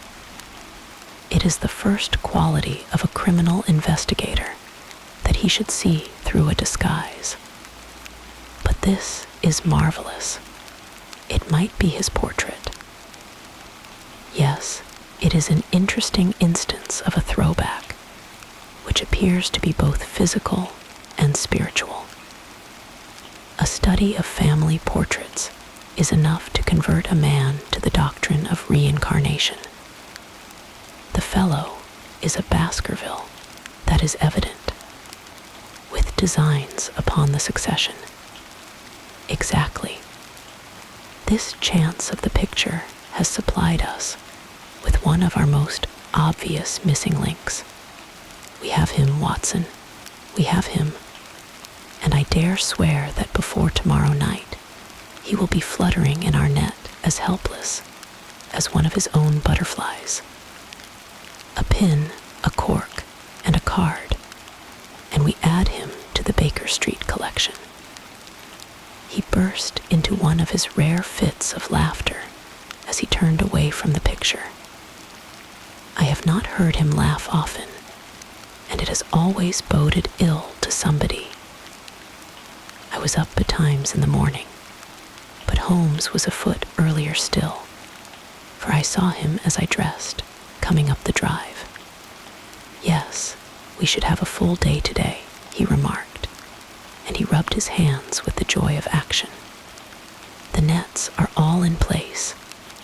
It is the first quality of a criminal investigator that he should see through a disguise. But this is marvelous. It might be his portrait. Yes, it is an interesting instance of a throwback, which appears to be both physical and spiritual. A study of family portraits is enough to convert a man to the doctrine of reincarnation. The fellow is a Baskerville, that is evident, with designs upon the succession. Exactly. This chance of the picture has supplied us with one of our most obvious missing links. We have him, Watson. We have him. And I dare swear that before tomorrow night, he will be fluttering in our net as helpless as one of his own butterflies. A pin, a cork, and a card, and we add him to the Baker Street collection. He burst into one of his rare fits of laughter as he turned away from the picture. I have not heard him laugh often, and it has always boded ill to somebody. I was up betimes in the morning, but Holmes was afoot earlier still, for I saw him as I dressed, coming up the drive. Yes, we should have a full day today, he remarked, and he rubbed his hands with the joy of action. The nets are all in place,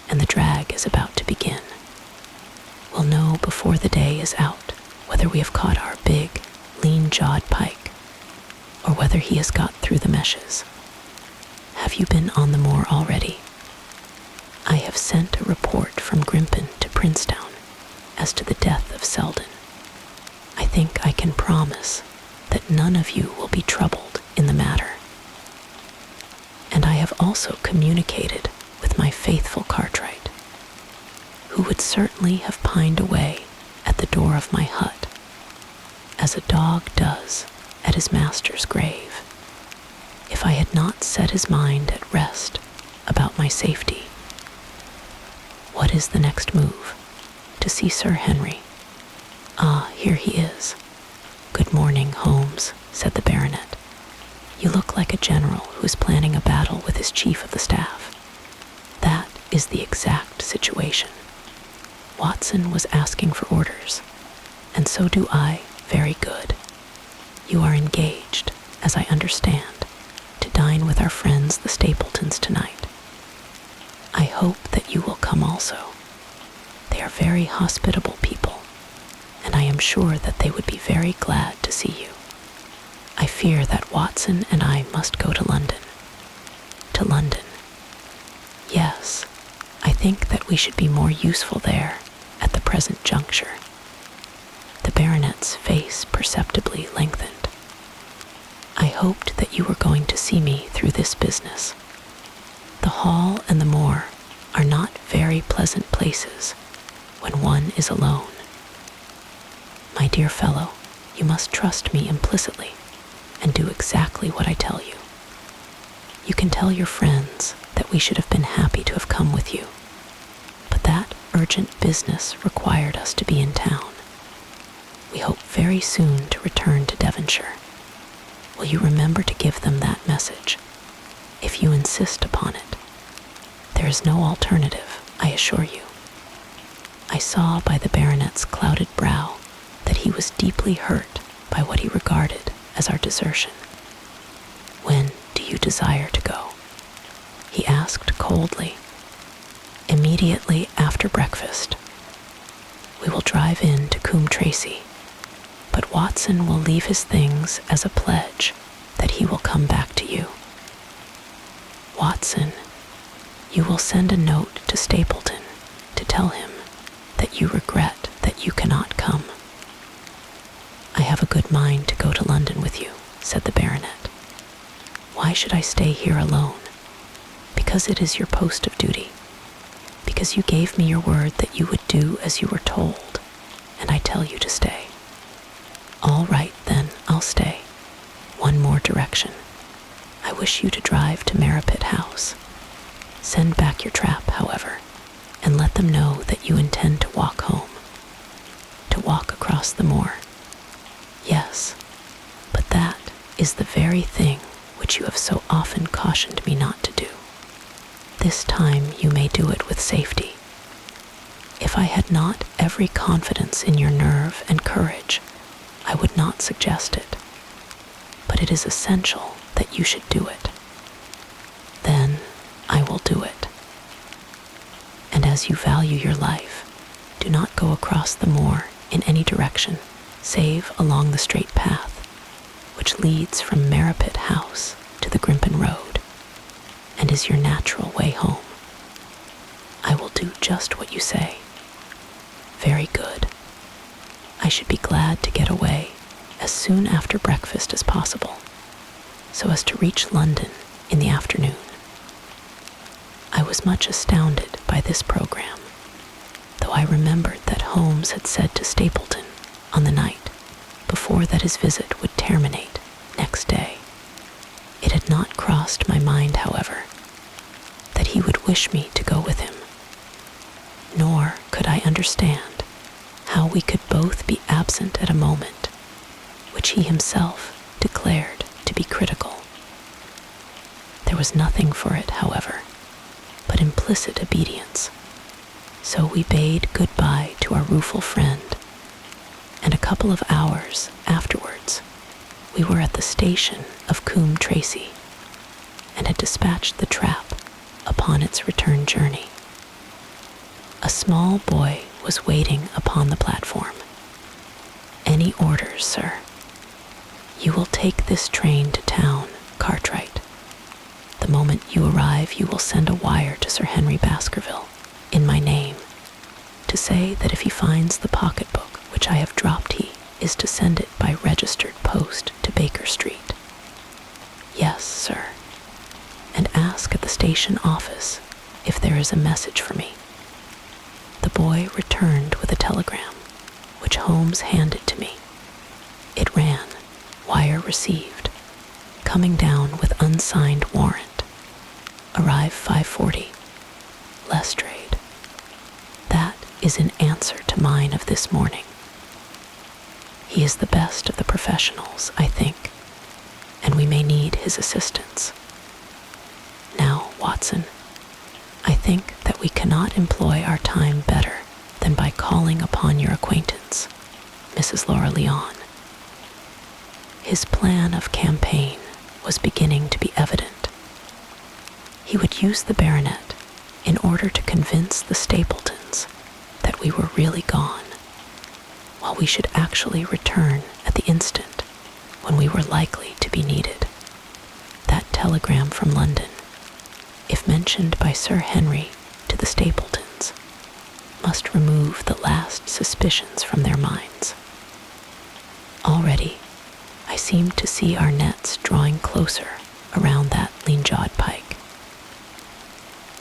and the drag is about to begin. We'll know before the day is out whether we have caught our big, lean-jawed pike, or whether he has got through the meshes. Have you been on the moor already? I have sent a report from Grimpen to Princetown as to the death of Selden. I think I can promise that none of you will be troubled in the matter. And I have also communicated with my faithful Cartwright, who would certainly have pined away at the door of my hut, as a dog does at his master's grave, if I had not set his mind at rest about my safety. What is the next move? To see Sir Henry. Ah, here he is. Good morning, Holmes, said the baronet. You look like a general who is planning a battle with his chief of the staff. That is the exact situation. Watson was asking for orders, and so do I. Very good. You are engaged, as I understand, to dine with our friends the Stapletons tonight. I hope that you will come also. They are very hospitable people, and I am sure that they would be very glad to see you. I fear that Watson and I must go to London. To London. Yes, I think that we should be more useful there at the present juncture. The baronet's face perceptibly lengthened. I hoped that you were going to see me through this business. The hall and the moor are not very pleasant places when one is alone. My dear fellow, you must trust me implicitly and do exactly what I tell you. You can tell your friends that we should have been happy to have come with you, but that urgent business required us to be in town. We hope very soon to return to Devonshire. Will you remember to give them that message, if you insist upon it? There is no alternative, I assure you. I saw by the baronet's clouded brow that he was deeply hurt by what he regarded as our desertion. "When do you desire to go?" he asked coldly. "Immediately after breakfast. We will drive in to Coombe Tracy, but Watson will leave his things as a pledge that he will come back to you. Watson, you will send a note to Stapleton to tell him that you regret that you cannot come." "I have a good mind to go to London with you," said the baronet. "Why should I stay here alone? Because it is your post of duty. Because you gave me your word that you would do as you were told, and I tell you to stay." "All right, then, I'll stay. One more direction. I wish you to drive to Merripit House. Send back your trap, however, and let them know that you intend to walk home. To walk across the moor. Yes, but that is the very thing which you have so often cautioned me not to do. This time you may do it with safety. If I had not every confidence in your nerve and courage, I would not suggest it. But it is essential that you should do it. Then I will do it. And as you value your life, do not go across the moor in any direction save along the straight path, which leads from Merripit House to the Grimpen Road, and is your natural way home. I will do just what you say." "Very good. I should be glad to get away as soon after breakfast as possible, so as to reach London in the afternoon." I was much astounded by this program, though I remembered that Holmes had said to Stapleton on the night before that his visit would terminate next day. It had not crossed my mind, however, that he would wish me to go with him, nor could I understand how we could both be absent at a moment which he himself declared to be critical. There was nothing for it, however, but implicit obedience, so we bade good-bye to our rueful friend, and a couple of hours afterwards we were at the station of Coombe Tracy, and had dispatched the trap upon its return journey. A small boy was waiting upon the platform. "Any orders, sir?" "You will take this train to town, Cartwright. The moment you arrive you will send a wire to Sir Henry Baskerville, in my name, to say that if he finds the pocketbook which I have dropped he is to send it by registered post to Baker Street." "Yes, sir." "And ask at the station office if there is a message for me." The boy returned with a telegram, which Holmes handed to me. It ran, "Wire received. Coming down with unsigned warrant. Arrive 5:40. Lestrade." That is in answer to mine of this morning. He is the best of the professionals, I think, and we may need his assistance. Now, Watson, I think that we cannot employ our time better than by calling upon your acquaintance, Mrs. Laura Leon. His plan of campaign was beginning to be evident. He would use the baronet in order to convince the Stapletons that we were really gone, while we should actually return at the instant when we were likely to be needed. That telegram from London, if mentioned by Sir Henry to the Stapletons, must remove the last suspicions from their minds. Already, I seemed to see our nets drawing closer around that lean-jawed pike.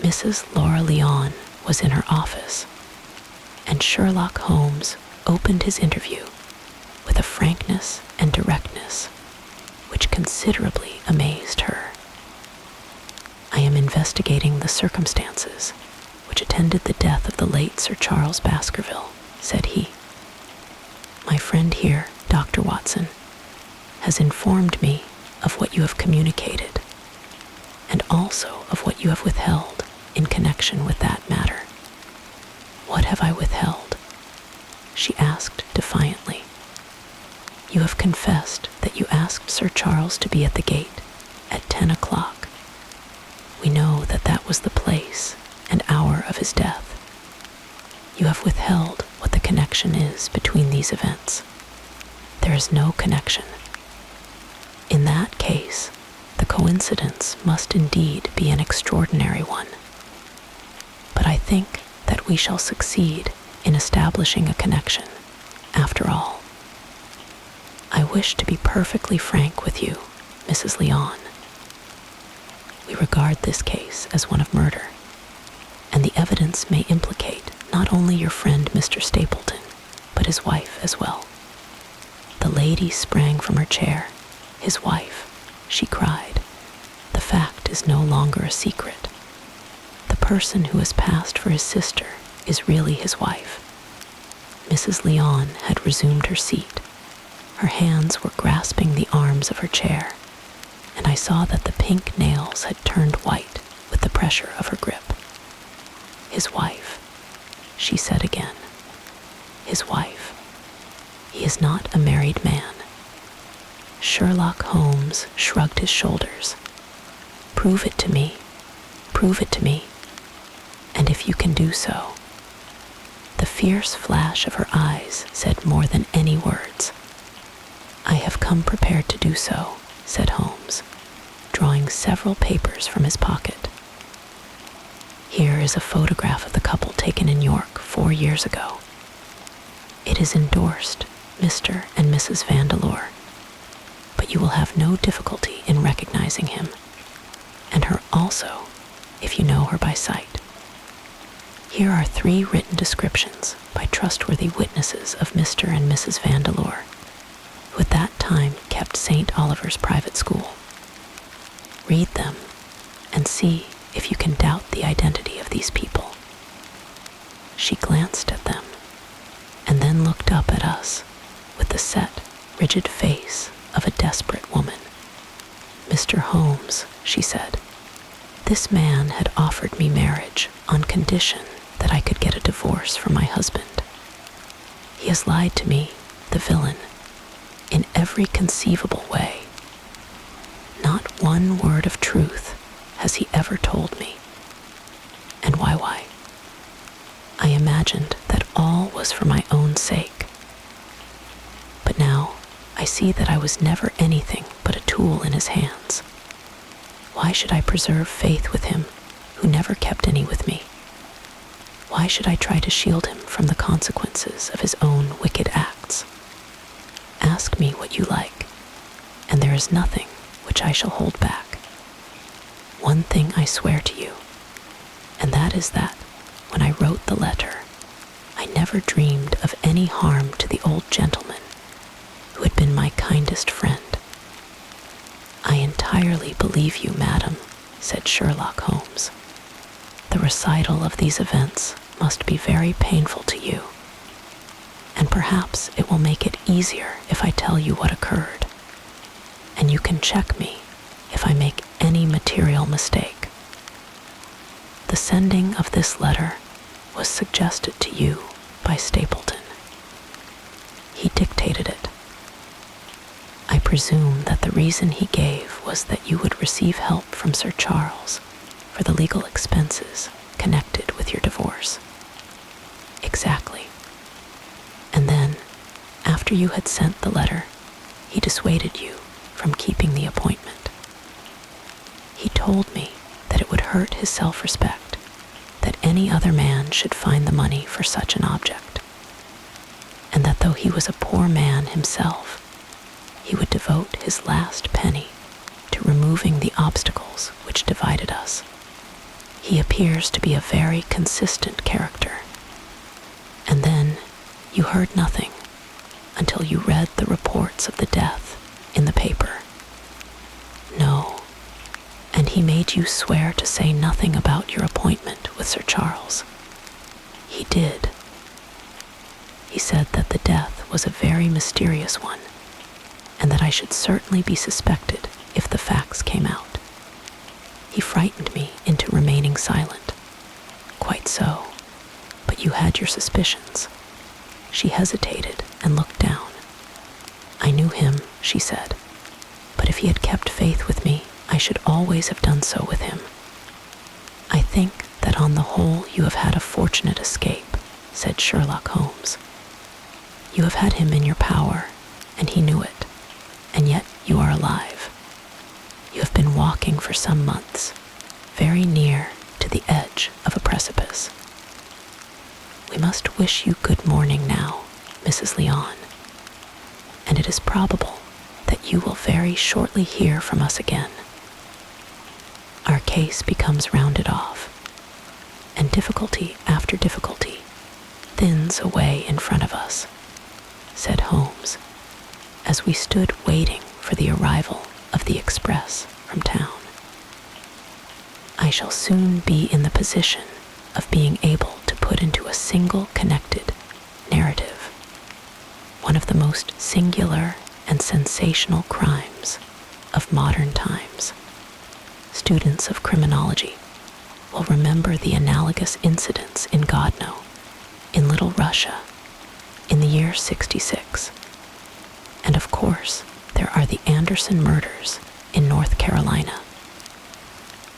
Mrs. Laura Leon was in her office, and Sherlock Holmes opened his interview with a frankness and directness which considerably amazed her. "I am investigating the circumstances which attended the death of the late Sir Charles Baskerville," said he. "My friend here, Dr. Watson, has informed me of what you have communicated, and also of what you have withheld in connection with that matter." "What have I withheld?" she asked defiantly. You have confessed that you asked Sir Charles to be at the gate at 10 o'clock. We know that that was the place and hour of his death. You have withheld what the connection is between these events. There is no connection. In that case, the coincidence must indeed be an extraordinary one. But I think that we shall succeed in establishing a connection, after all. I wish to be perfectly frank with you, Mrs. Leon. We regard this case as one of murder, and the evidence may implicate not only your friend Mr. Stapleton, but his wife as well. The lady sprang from her chair. His wife, she cried. The fact is no longer a secret. The person who has passed for his sister is really his wife. Mrs. Leon had resumed her seat. Her hands were grasping the arms of her chair, and I saw that the pink nails had turned white with the pressure of her grip. His wife, she said again. His wife. He is not a married man. Sherlock Holmes shrugged his shoulders. Prove it to me. Prove it to me. And if you can do so. The fierce flash of her eyes said more than any words. I have come prepared to do so, said Holmes, drawing several papers from his pocket. Here is a photograph of the couple taken in York 4 years ago. It is endorsed Mr. and Mrs. Vandeleur, but you will have no difficulty in recognizing him, and her also, if you know her by sight. Here are 3 written descriptions by trustworthy witnesses of Mr. and Mrs. Vandeleur, who at that time kept St. Oliver's private school. Read them and see if you can doubt the identity of these people. She glanced at them and then looked up at us with the set, rigid face of a desperate woman. Mr. Holmes, she said, this man had offered me marriage on condition that I could get a divorce from my husband. He has lied to me, the villain, in every conceivable way. Not one word of truth has he ever told me. And why? I imagined that all was for my own sake. But now I see that I was never anything but a tool in his hands. Why should I preserve faith with him who never kept any with me? Why should I try to shield him from the consequences of his own wicked acts? Ask me what you like, and there is nothing which I shall hold back. One thing I swear to you, and that is that when I wrote the letter, I never dreamed of any harm to the old gentleman who had been my kindest friend. I entirely believe you, madam, said Sherlock Holmes. The recital of these events must be very painful to you, and perhaps it will make it easier if I tell you what occurred, and you can check me if I make any material mistake. The sending of this letter was suggested to you by Stapleton. He dictated it. I presume that the reason he gave was that you would receive help from Sir Charles for the legal expenses connected with your divorce. Exactly. And then, after you had sent the letter, he dissuaded you from keeping the appointment. He told me that it would hurt his self-respect that any other man should find the money for such an object, and that though he was a poor man himself, he would devote his last penny to removing the obstacles which divided us. He appears to be a very consistent character. And then you heard nothing until you read the reports of the death in the paper. No, and he made you swear to say nothing about your appointment with Sir Charles. He did. He said that the death was a very mysterious one, and that I should certainly be suspected if the facts came out. He frightened me into remaining silent. Quite so, but you had your suspicions. She hesitated and looked down. I knew him," she said, "but if he had kept faith with me, I should always have done so with him." "I think that on the whole you have had a fortunate escape," said Sherlock Holmes. "You have had him in your power, and he knew it, and yet you are alive. You have been walking for some months, very near to the edge of a precipice. We must wish you good morning now, Mrs. Leon, and it is probable that you will very shortly hear from us again. Our case becomes rounded off, and difficulty after difficulty thins away in front of us," said Holmes, as we stood waiting for the arrival of the express from town. "I shall soon be in the position of being able to put into a single connected narrative one of the most singular and sensational crimes of modern times. Students of criminology will remember the analogous incidents in Godno, in Little Russia, in the year 66. And of course, there are the Anderson murders in North Carolina.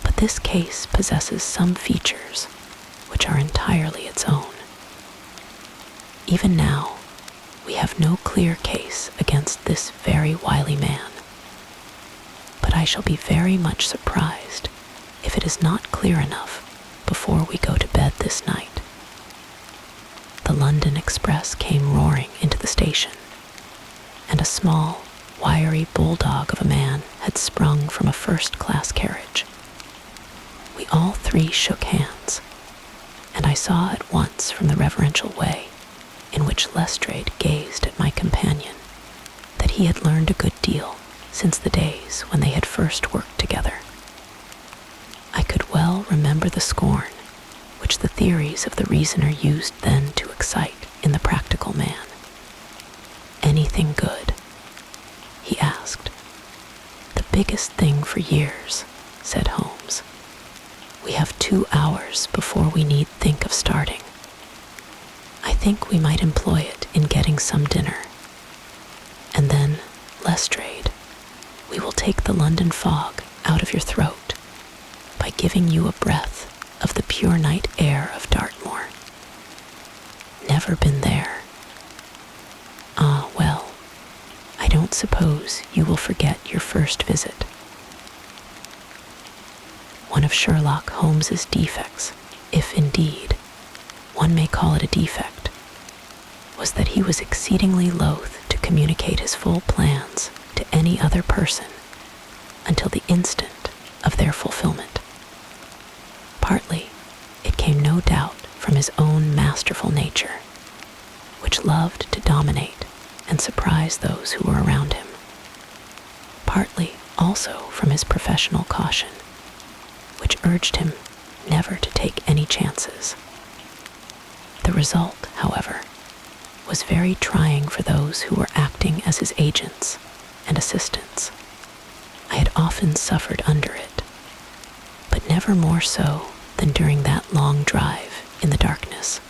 But this case possesses some features which are entirely its own. Even now, we have no clear case against this very wily man. But I shall be very much surprised if it is not clear enough before we go to bed this night." The London express came roaring into the station, and a small, wiry bulldog of a man had sprung from a first-class carriage. We all three shook hands, and I saw at once from the reverential way in which Lestrade gazed at my companion that he had learned a good deal since the days when they had first worked together. I could well remember the scorn which the theories of the reasoner used then to excite in the practical man. "Anything good?" he asked. "The biggest thing for years," said Holmes. "We have 2 hours before we need think of starting. I think we might employ it in getting some dinner. And then, Lestrade, we will take the London fog out of your throat by giving you a breath of the pure night air of Dartmoor. Never been there. Ah, well, I don't suppose you will forget your first visit." One of Sherlock Holmes's defects, if indeed one may call it a defect, was that he was exceedingly loath to communicate his full plans to any other person until the instant of their fulfillment. Partly, it came no doubt from his own masterful nature, which loved to dominate and surprise those who were around him. Partly also from his professional caution, which urged him never to take any chances. The result, however, was very trying for those who were acting as his agents and assistants. I had often suffered under it, but never more so than during that long drive in the darkness.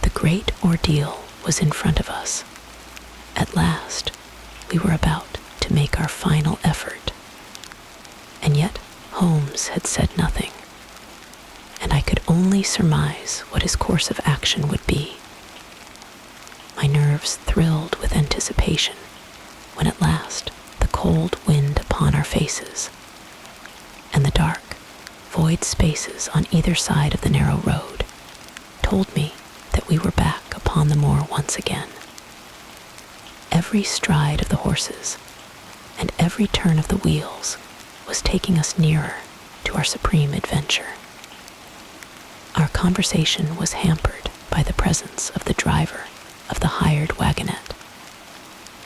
The great ordeal was in front of us. At last, we were about to make our final effort. And yet Holmes had said nothing, and I could only surmise what his course of action would be. My nerves thrilled with anticipation when at last the cold wind upon our faces and the dark, void spaces on either side of the narrow road told me that we were back upon the moor once again. Every stride of the horses and every turn of the wheels was taking us nearer to our supreme adventure. Our conversation was hampered by the presence of the driver of the hired wagonette,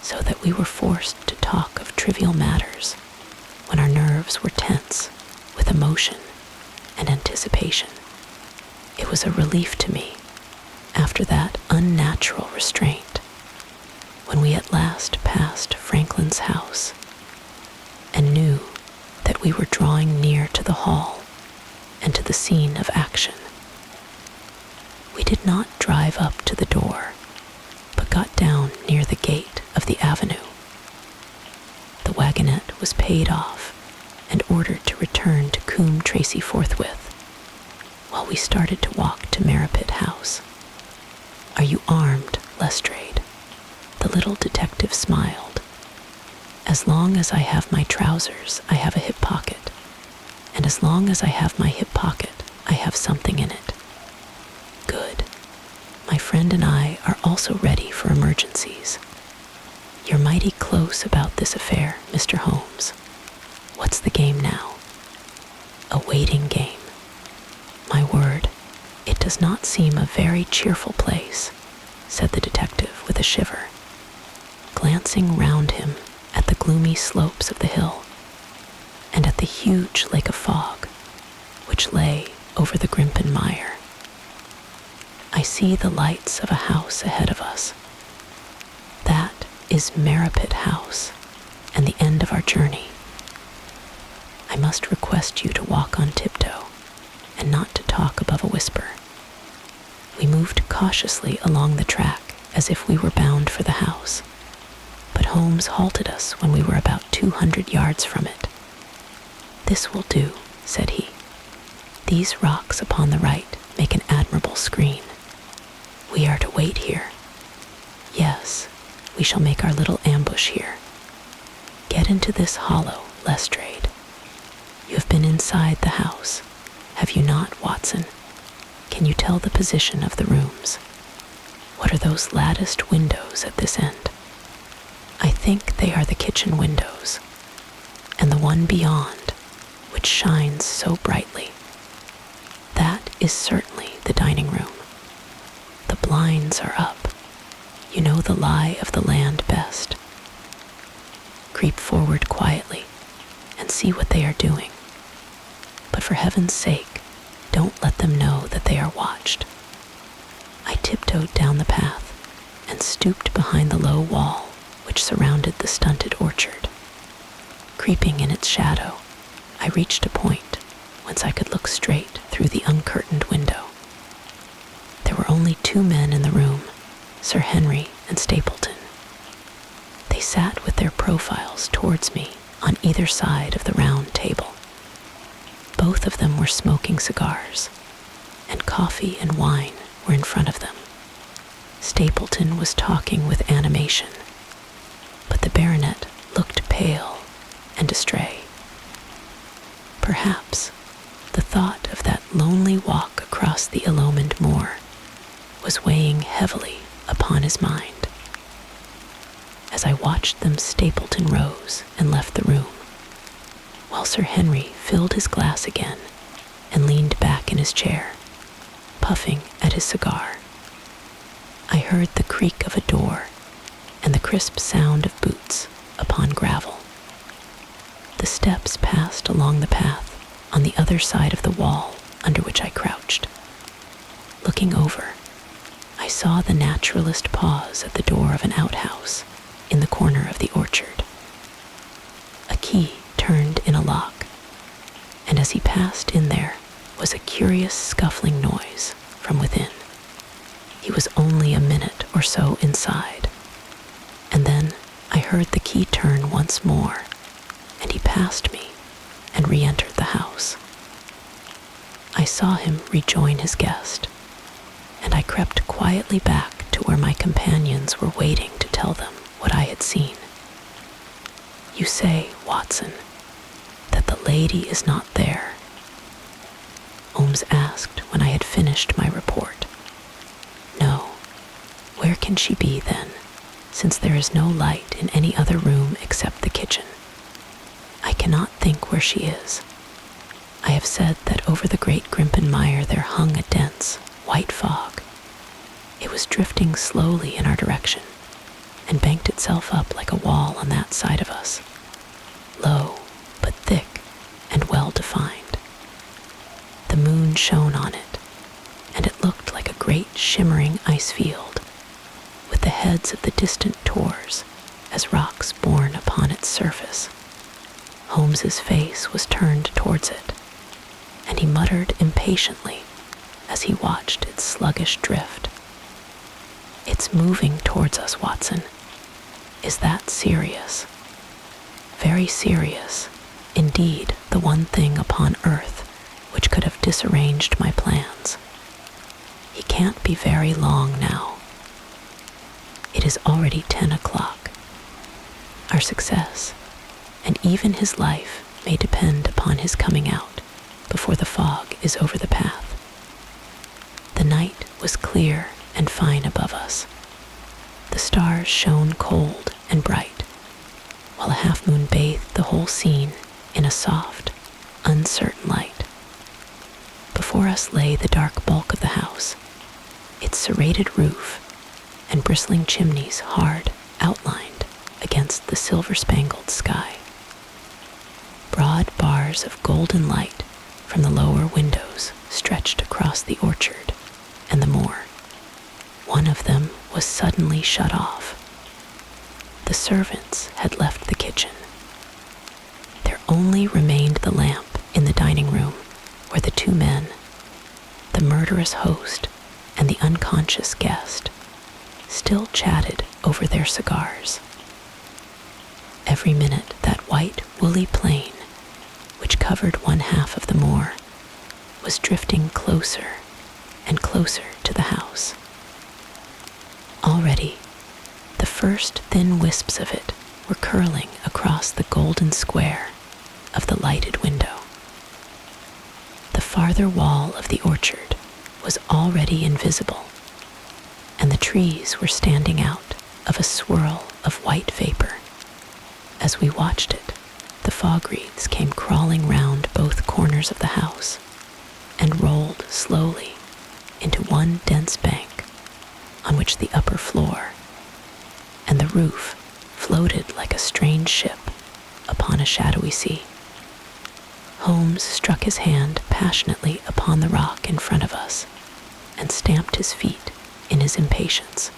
so that we were forced to talk of trivial matters when our nerves were tense with emotion and anticipation. It was a relief to me, after that unnatural restraint, when we at last passed Franklin's house and knew that we were drawing near to the hall and to the scene of action. We did not drive up to the door, but got down near the gate of of the avenue. The wagonette was paid off and ordered to return to Coombe Tracy forthwith, while we started to walk to Merripit House. "Are you armed, Lestrade?" The little detective smiled. "As long as I have my trousers, I have a hip pocket, and as long as I have my hip pocket, I have something in it." "Good. My friend and I are also ready for emergencies. You're mighty close about this affair, Mr. Holmes. What's the game now?" "A waiting game. My word, it does not seem a very cheerful place," said the detective with a shiver, glancing round him at the gloomy slopes of the hill and at the huge lake of fog which lay over the Grimpen Mire. "I see the lights of a house ahead of us. That is Merripit House and the end of our journey. I must request you to walk on tiptoe and not to talk above a whisper." We moved cautiously along the track as if we were bound for the house, but Holmes halted us when we were about 200 yards from it. "This will do," said he. "These rocks upon the right make an admirable screen. We are to wait here. Yes, we shall make our little ambush here. Get into this hollow, Lestrade. You have been inside the house, have you not, Watson? Can you tell the position of the rooms? What are those latticed windows at this end?" "I think they are the kitchen windows, and the one beyond, which shines so brightly. That is certainly the dining room. The blinds are up. You know the lie of the land best. Creep forward quietly and see what they are doing. But for heaven's sake, don't let them know that they are watched." I tiptoed down the path and stooped behind the low wall which surrounded the stunted orchard. Creeping in its shadow, I reached a point whence I could look straight through the uncurtained window. There were only 2 men in the room, Sir Henry and Stapleton. They sat with their profiles towards me on either side of the round table. Both of them were smoking cigars, and coffee and wine were in front of them. Stapleton was talking with animation, but the baronet looked pale and astray. Perhaps the thought of that lonely walk across the Illumined moor was weighing heavily upon his mind. As I watched them, Stapleton rose and left the room, while Sir Henry filled his glass again and leaned back in his chair, puffing at his cigar. I heard the creak of a door and the crisp sound of boots upon gravel. The steps passed along the path on the other side of the wall under which I crouched. Looking over, I saw the naturalist pause at the door of an outhouse in the corner of the orchard. A key turned in a lock, and as he passed in there was a curious scuffling noise from within. He was only a minute or so inside, and then I heard the key turn once more, and he passed me and re-entered the house. I saw him rejoin his guest, and I crept quietly back to where my companions were waiting to tell them what I had seen. "You say, Watson, that the lady is not there?" Holmes asked when I had finished my report. "No. Where can she be then, since there is no light in any other room except the kitchen? I cannot think where she is. I have said that over the great Grimpen Mire there hung a dense, white fog. It was drifting slowly in our direction, and banked itself up like a wall on that side of us, low but thick and well defined. The moon shone on it, and it looked like a great shimmering ice field, with the heads of the distant tors as rocks borne upon its surface. Holmes's face was turned towards it, and he muttered impatiently as he watched its sluggish drift. "It's moving towards us, Watson. is that serious. Very serious. Indeed, the one thing upon earth which could have disarranged my plans. He can't be very long now. It is already 10 o'clock. Our success, and even his life, may depend upon his coming out before the fog is over the path. The night was clear and fine above us. The stars shone cold and bright, while a half-moon bathed the whole scene in a soft, uncertain light. Before us lay the dark bulk of the house, its serrated roof and bristling chimneys hard outlined against the silver-spangled sky. Broad bars of golden light from the lower windows stretched across the orchard and the moor. One of them was suddenly shut off. The servants had left the kitchen. There only remained the lamp in the dining room, where the two men, the murderous host and the unconscious guest, still chatted over their cigars. Every minute that white, woolly plain, which covered one half of the moor, was drifting closer and closer to the house. Already, the first thin wisps of it were curling across the golden square of the lighted window. The farther wall of the orchard was already invisible, and the trees were standing out of a swirl of white vapor. As we watched it, the fog wreaths came crawling round both corners of the house and rolled slowly into one dense bank on which the upper floor and the roof floated like a strange ship upon a shadowy sea. Holmes struck his hand passionately upon the rock in front of us and stamped his feet in his impatience.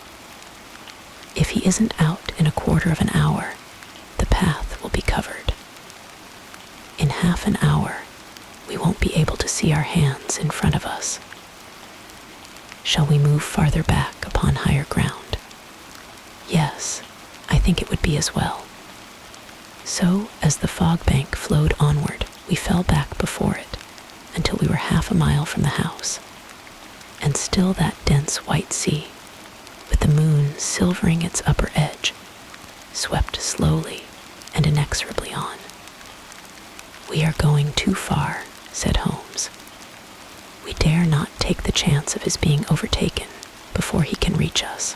If he isn't out in a quarter of an hour, the path will be covered. In half an hour, we won't be able to see our hands in front of us. Shall we move farther back upon higher ground? Yes, I think it would be as well. So, as the fog bank flowed onward, we fell back before it until we were half a mile from the house, and still that dense white sea, with the moon silvering its upper edge, swept slowly and inexorably on. "We are going too far," said Holmes. "We dare not take the chance of his being overtaken before he can reach us.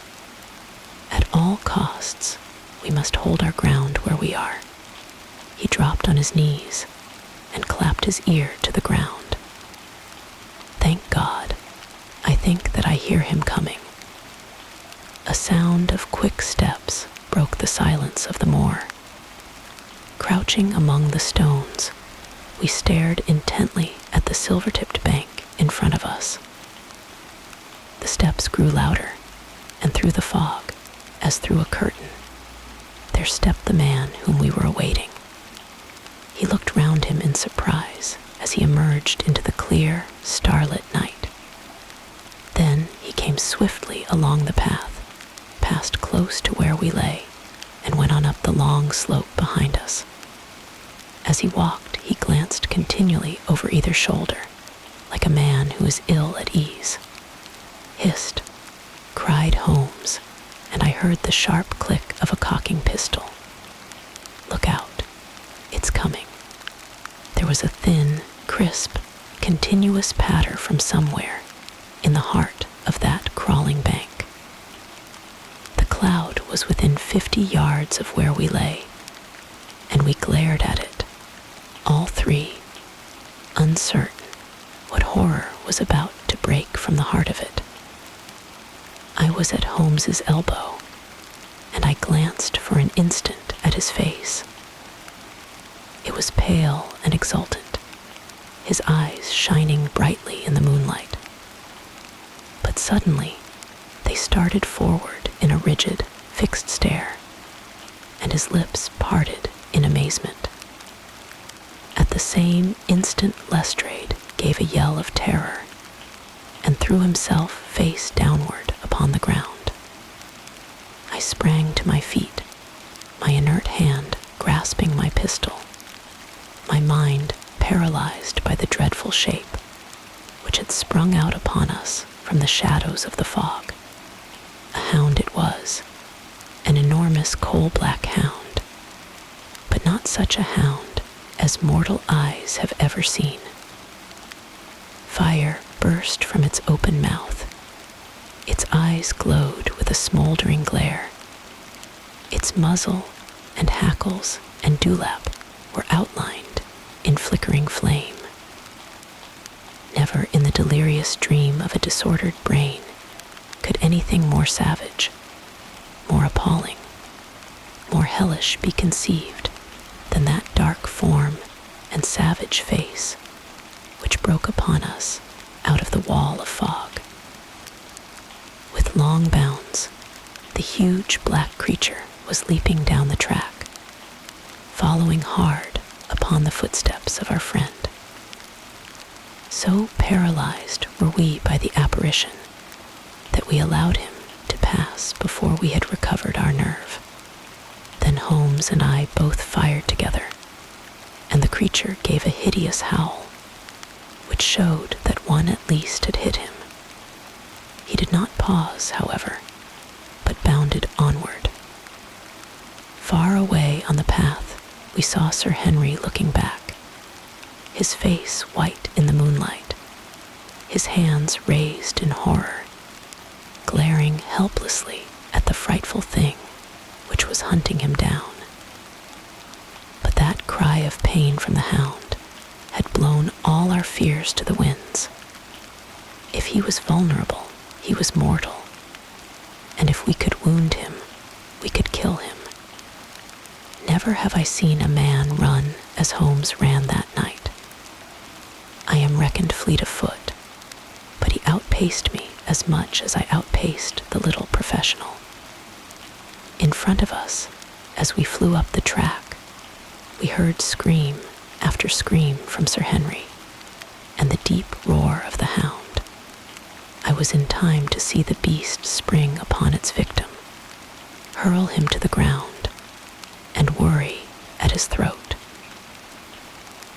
At all costs, we must hold our ground where we are." He dropped on his knees and clapped his ear to the ground. "Thank God, I think that I hear him coming." A sound of quick steps broke the silence of the moor. Crouching among the stones, we stared intently at the silver-tipped bank in front of us. The steps grew louder, and through the fog, as through a curtain, there stepped the man whom we were awaiting. He looked round him in surprise as he emerged into the clear, starlit night. Then he came swiftly along the path, passed close to where we lay, and went on up the long slope behind us. As he walked, he glanced continually over either shoulder, like a man who is ill at ease. "Hist!" cried Holmes, and I heard the sharp click of a cocking pistol. "Look out, it's coming." There was a thin, crisp, continuous patter from somewhere in the heart of that crawling bank. The cloud was within 50 yards of where we lay, and we glared at it, all three, uncertain what horror was about to break from the heart of it. I was at Holmes's elbow, and I glanced for an instant at his face. It was pale and exultant, his eyes shining brightly in the moonlight. But suddenly, they started forward in a rigid, fixed stare, and his lips parted in amazement. At the same instant, Lestrade gave a yell of terror and threw himself face downward upon the ground. I sprang to my feet my inert hand grasping my pistol, my mind paralyzed by the dreadful shape which had sprung out upon us from the shadows of the fog. A hound it was, an enormous coal-black hound, but not such a hound as mortal eyes have ever seen. Fire burst from its open mouth. Its eyes glowed with a smoldering glare. Its muzzle and hackles and dewlap were outlined in flickering flame. Never in the delirious dream of a disordered brain could anything more savage, more appalling, more hellish be conceived than that dark form and savage face which broke upon us out of the wall of fog. With long bounds, the huge black creature was leaping down the track, following hard upon the footsteps of our friend. So paralyzed were we by the apparition that we allowed him to pass before we had recovered our nerve. Then Holmes and I both fired together, and the creature gave a hideous howl, which showed that one at least had hit him. He did not pause, however, but bounded onward. Far away on the path, we saw Sir Henry looking back, his face white in the moonlight, his hands raised in horror, glaring helplessly at the frightful thing which was hunting him down. But that cry of pain from the hound had blown all our fears to the winds. If he was vulnerable, he was mortal, and if we could wound him, we could kill him. Never have I seen a man run as Holmes ran that night. I am reckoned fleet of foot, but he outpaced me as much as I outpaced the little professional. In front of us, as we flew up the track, we heard scream after scream from Sir Henry, and the deep roar of the hound. I was in time to see the beast spring upon its victim, hurl him to the ground, and worry at his throat.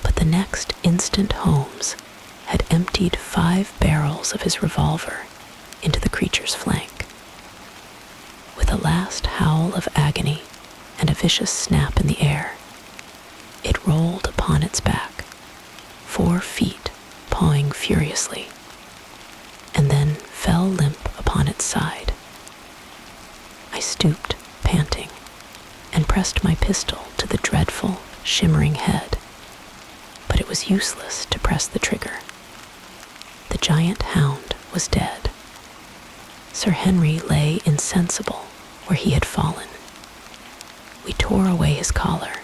But the next instant Holmes had emptied 5 barrels of his revolver into the creature's flank. With a last howl of agony and a vicious snap in the air, it rolled upon its back, 4 feet pawing furiously, and then fell limp upon its side. I stooped, panting, and pressed my pistol to the dreadful, shimmering head, but it was useless to press the trigger. The giant hound was dead. Sir Henry lay insensible where he had fallen. We tore away his collar,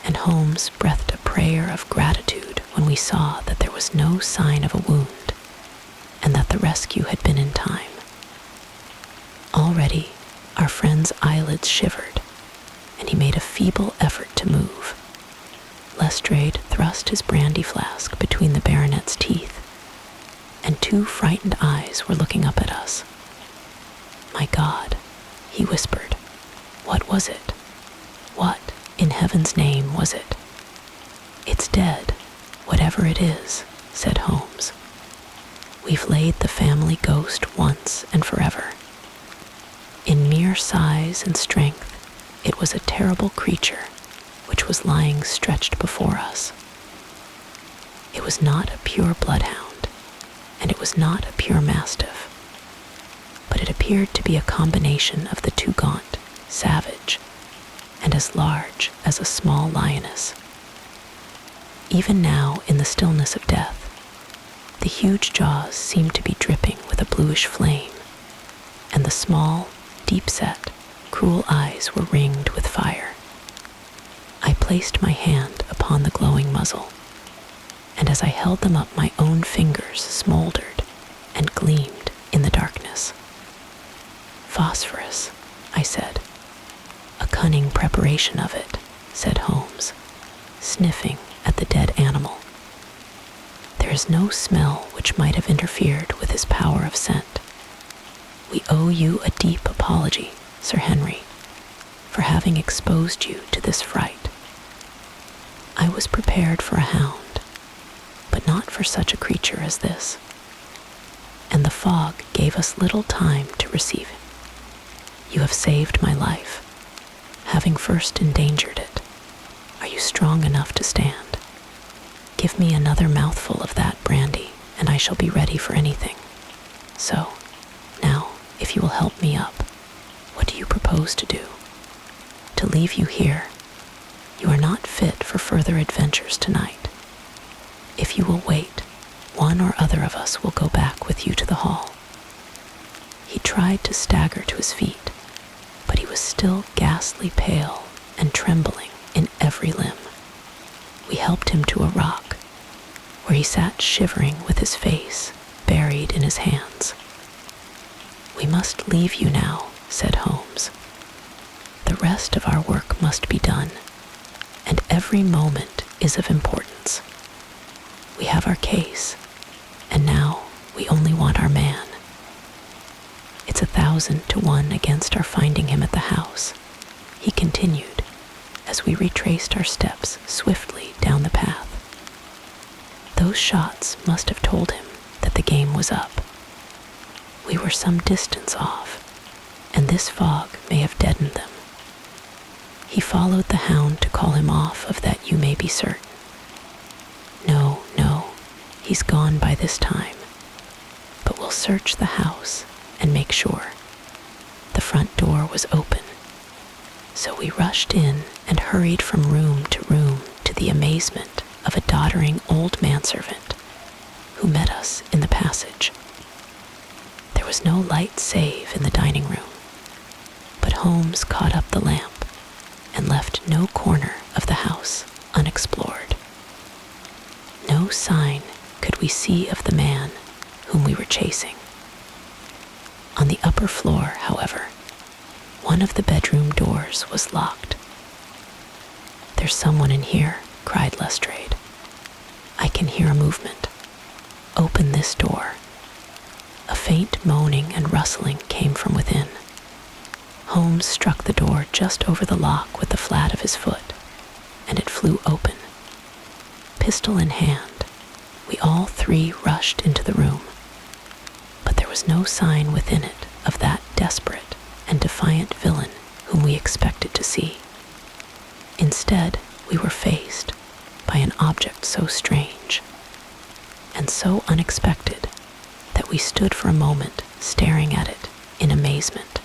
and Holmes breathed a prayer of gratitude when we saw that there was no sign of a wound, and that the rescue had been in time. Already, our friend's eyelids shivered, and he made a feeble effort to move. Lestrade thrust his brandy flask between the baronet's teeth, and 2 frightened eyes were looking up at us. "My God," he whispered. "What was it? What, in heaven's name, was it?" "It's dead, whatever it is," said Holmes. "We've laid the family ghost once and forever." In mere size and strength, it was a terrible creature which was lying stretched before us. It was not a pure bloodhound, and it was not a pure mastiff, but it appeared to be a combination of the 2 gaunt, savage, and as large as a small lioness. Even now, in the stillness of death, the huge jaws seemed to be dripping with a bluish flame, and the small, deep-set, cruel eyes were ringed with fire. I placed my hand upon the glowing muzzle, and as I held them up, my own fingers smoldered and gleamed in the darkness. "Phosphorus," I said. "A cunning preparation of it," said Holmes, sniffing at the dead animal. "There is no smell which might have interfered with his power of scent. We owe you a deep apology, Sir Henry, for having exposed you to this fright. I was prepared for a hound, but not for such a creature as this. And the fog gave us little time to receive it. You have saved my life, having first endangered it. Are you strong enough to stand? Give me another mouthful of that brandy, and I shall be ready for anything. So, now, if you will help me up, what do you propose to do? To leave you here? You are not fit for further adventures tonight. If you will wait, one or other of us will go back with you to the hall. He tried to stagger to his feet, but he was still ghastly pale and trembling in every limb. We helped him to a rock, where he sat shivering with his face buried in his hands. "We must leave you now," said Holmes. "The rest of our work must be done, and every moment is of importance. We have our case, and now we only want our man. It's 1,000 to 1 against our finding him at the house," he continued, as we retraced our steps swiftly down the path. Those shots must have told him that the game was up. We were some distance off, and this fog may have deadened them. He followed the hound to call him off of that, you may be certain. No, he's gone by this time, but we'll search the house and make sure. The front door was open, so we rushed in and hurried from room to room to the amazement of a doddering old manservant who met us in the passage. There was no light save in the dining room, but Holmes caught up the lamp and left no corner of the house unexplored. No sign could we see of the man whom we were chasing. On the upper floor, however, one of the bedroom doors was locked. "There's someone in here," cried Lestrade. "I can hear a movement. Open this door." A faint moaning and rustling came from within. Holmes struck the door just over the lock with the flat of his foot, and it flew open. Pistol in hand, we all three rushed into the room, but there was no sign within it of that desperate and defiant villain whom we expected to see. Instead, we were faced by an object so strange and so unexpected that we stood for a moment staring at it in amazement.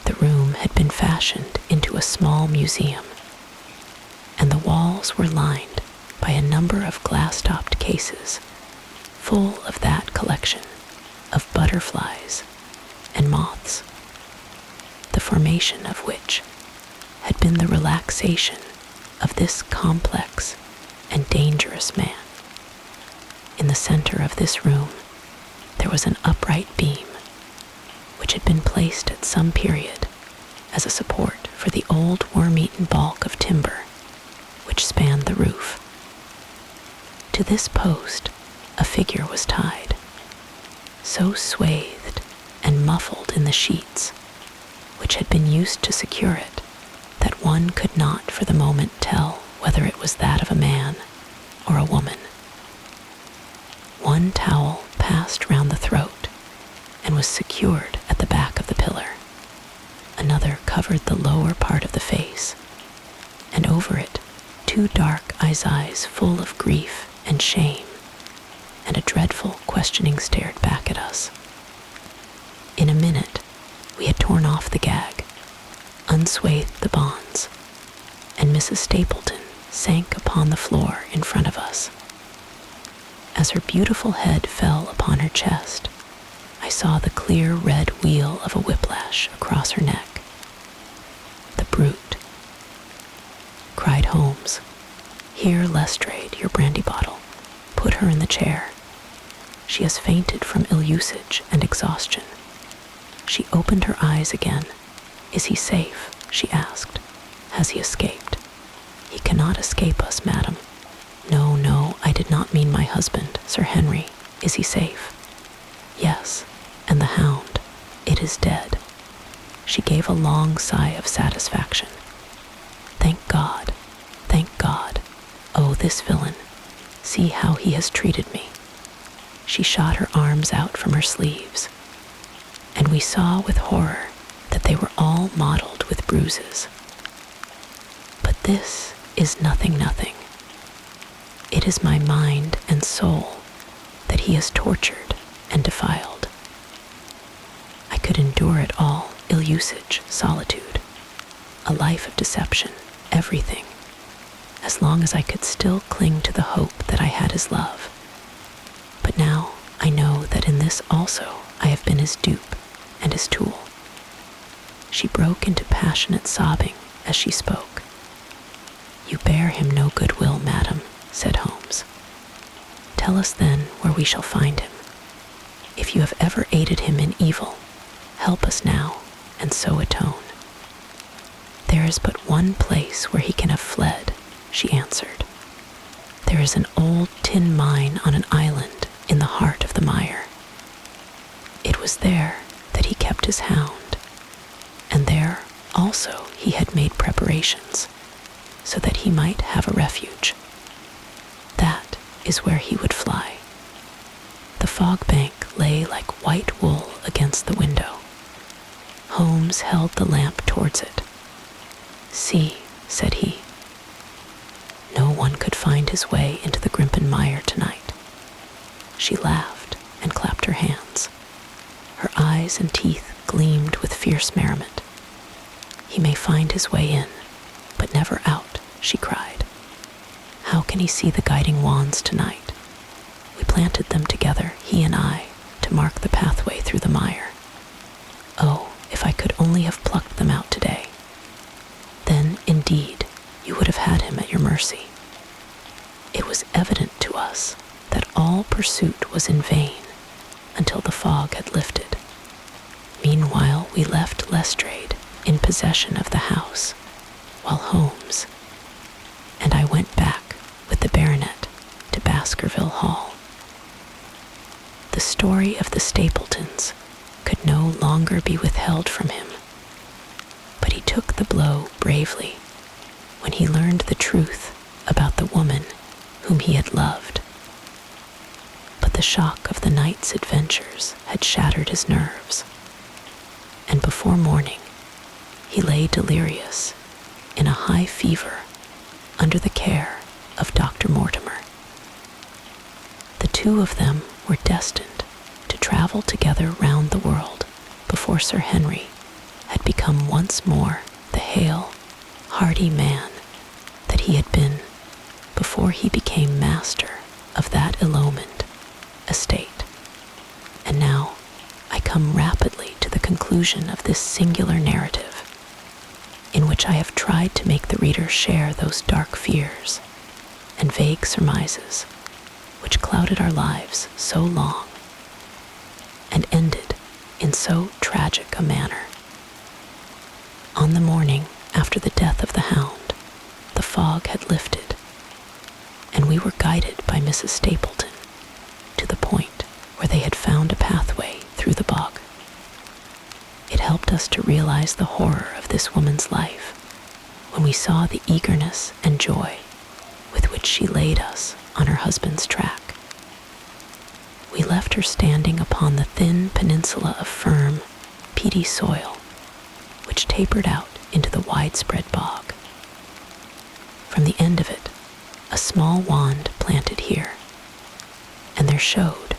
The room had been fashioned into a small museum, and the walls were lined by a number of glass-topped cases full of that collection of butterflies and moths, the formation of which had been the relaxation of this complex and dangerous man. In the center of this room, there was an upright beam, which had been placed at some period as a support for the old worm-eaten balk of timber which spanned the roof. To this post, a figure was tied, so swathed and muffled in the sheets which had been used to secure it that one could not for the moment tell whether it was that of a man or a woman. One towel passed round the throat and was secured at the back of the pillar. Another covered the lower part of the face, and over it 2 dark eyes full of grief and shame, and a dreadful questioning stared back at us. In a minute, we had torn off the gag, unswathed the bonds, and Mrs. Stapleton sank upon the floor in front of us. As her beautiful head fell upon her chest, I saw the clear red wheal of a whiplash across her neck. "The brute," cried Holmes. "Here, Lestrade, your brandy bottle. Put her in the chair. She has fainted from ill usage and exhaustion." She opened her eyes again. "Is he safe?" she asked. "Has he escaped?" "He cannot escape us, madam." No, I did not mean my husband, Sir Henry. Is he safe?" "Yes, and the hound. It is dead." she gave a long sigh of satisfaction. Thank God, thank God. Oh, this villain. See how he has treated me. She shot her arms out from her sleeves, and we saw with horror that they were all mottled with bruises. But this is nothing. It is my mind and soul that he has tortured and defiled. I could endure it all, ill usage, solitude, a life of deception, everything, as long as I could still cling to the hope that I had his love. But now I know that in this also I have been his dupe and his tool. She broke into passionate sobbing as she spoke. You bear him no goodwill, madam, said Holmes. Tell us then where we shall find him. If you have ever aided him in evil, help us now and so atone. There is but one place where he can have fled, she answered. There is an old tin mine on an island in the heart of the mire. It was there that he kept his hound, and there also he had made preparations so that he might have a refuge. That is where he would fly. The fog bank lay like white wool against the window. Holmes held the lamp towards it. See, said he. No one could find his way into the Grimpen mire tonight. She laughed and clapped her hands. Her eyes and teeth gleamed with fierce merriment. He may find his way in, but never out, she cried. How can he see the guiding wands tonight? We planted them together, he and I, to mark the pathway through the mire. Oh, if I could only have plucked them out today. Then, indeed, you would have had him at your mercy. It was evident to us that all pursuit was in vain until the fog had lifted. Meanwhile, we left Lestrade in possession of the house, while Holmes and I went back with the baronet to Baskerville Hall. The story of the Stapletons could no longer be withheld from him, but he took the blow bravely when he learned the truth about the woman whom he had loved. But the shock of the night's adventures had shattered his nerves, and before morning he lay delirious in a high fever under the care of Dr. Mortimer. The two of them were destined to travel together round the world before Sir Henry had become once more the hale, hearty man that he had been before he became master of that Elomond estate. And now I come rapidly to the conclusion of this singular narrative, in which I have tried to make the reader share those dark fears and vague surmises which clouded our lives so long and ended in so tragic a manner. On the morning after the death of the Hound, the fog had lifted, and we were guided by Mrs. Stapleton to the point where they had found a pathway through the bog. It helped us to realize the horror of this woman's life when we saw the eagerness and joy with which she laid us on her husband's track. We left her standing upon the thin peninsula of firm, peaty soil, which tapered out into the widespread bog. From the end of it, a small wand planted here, and there showed,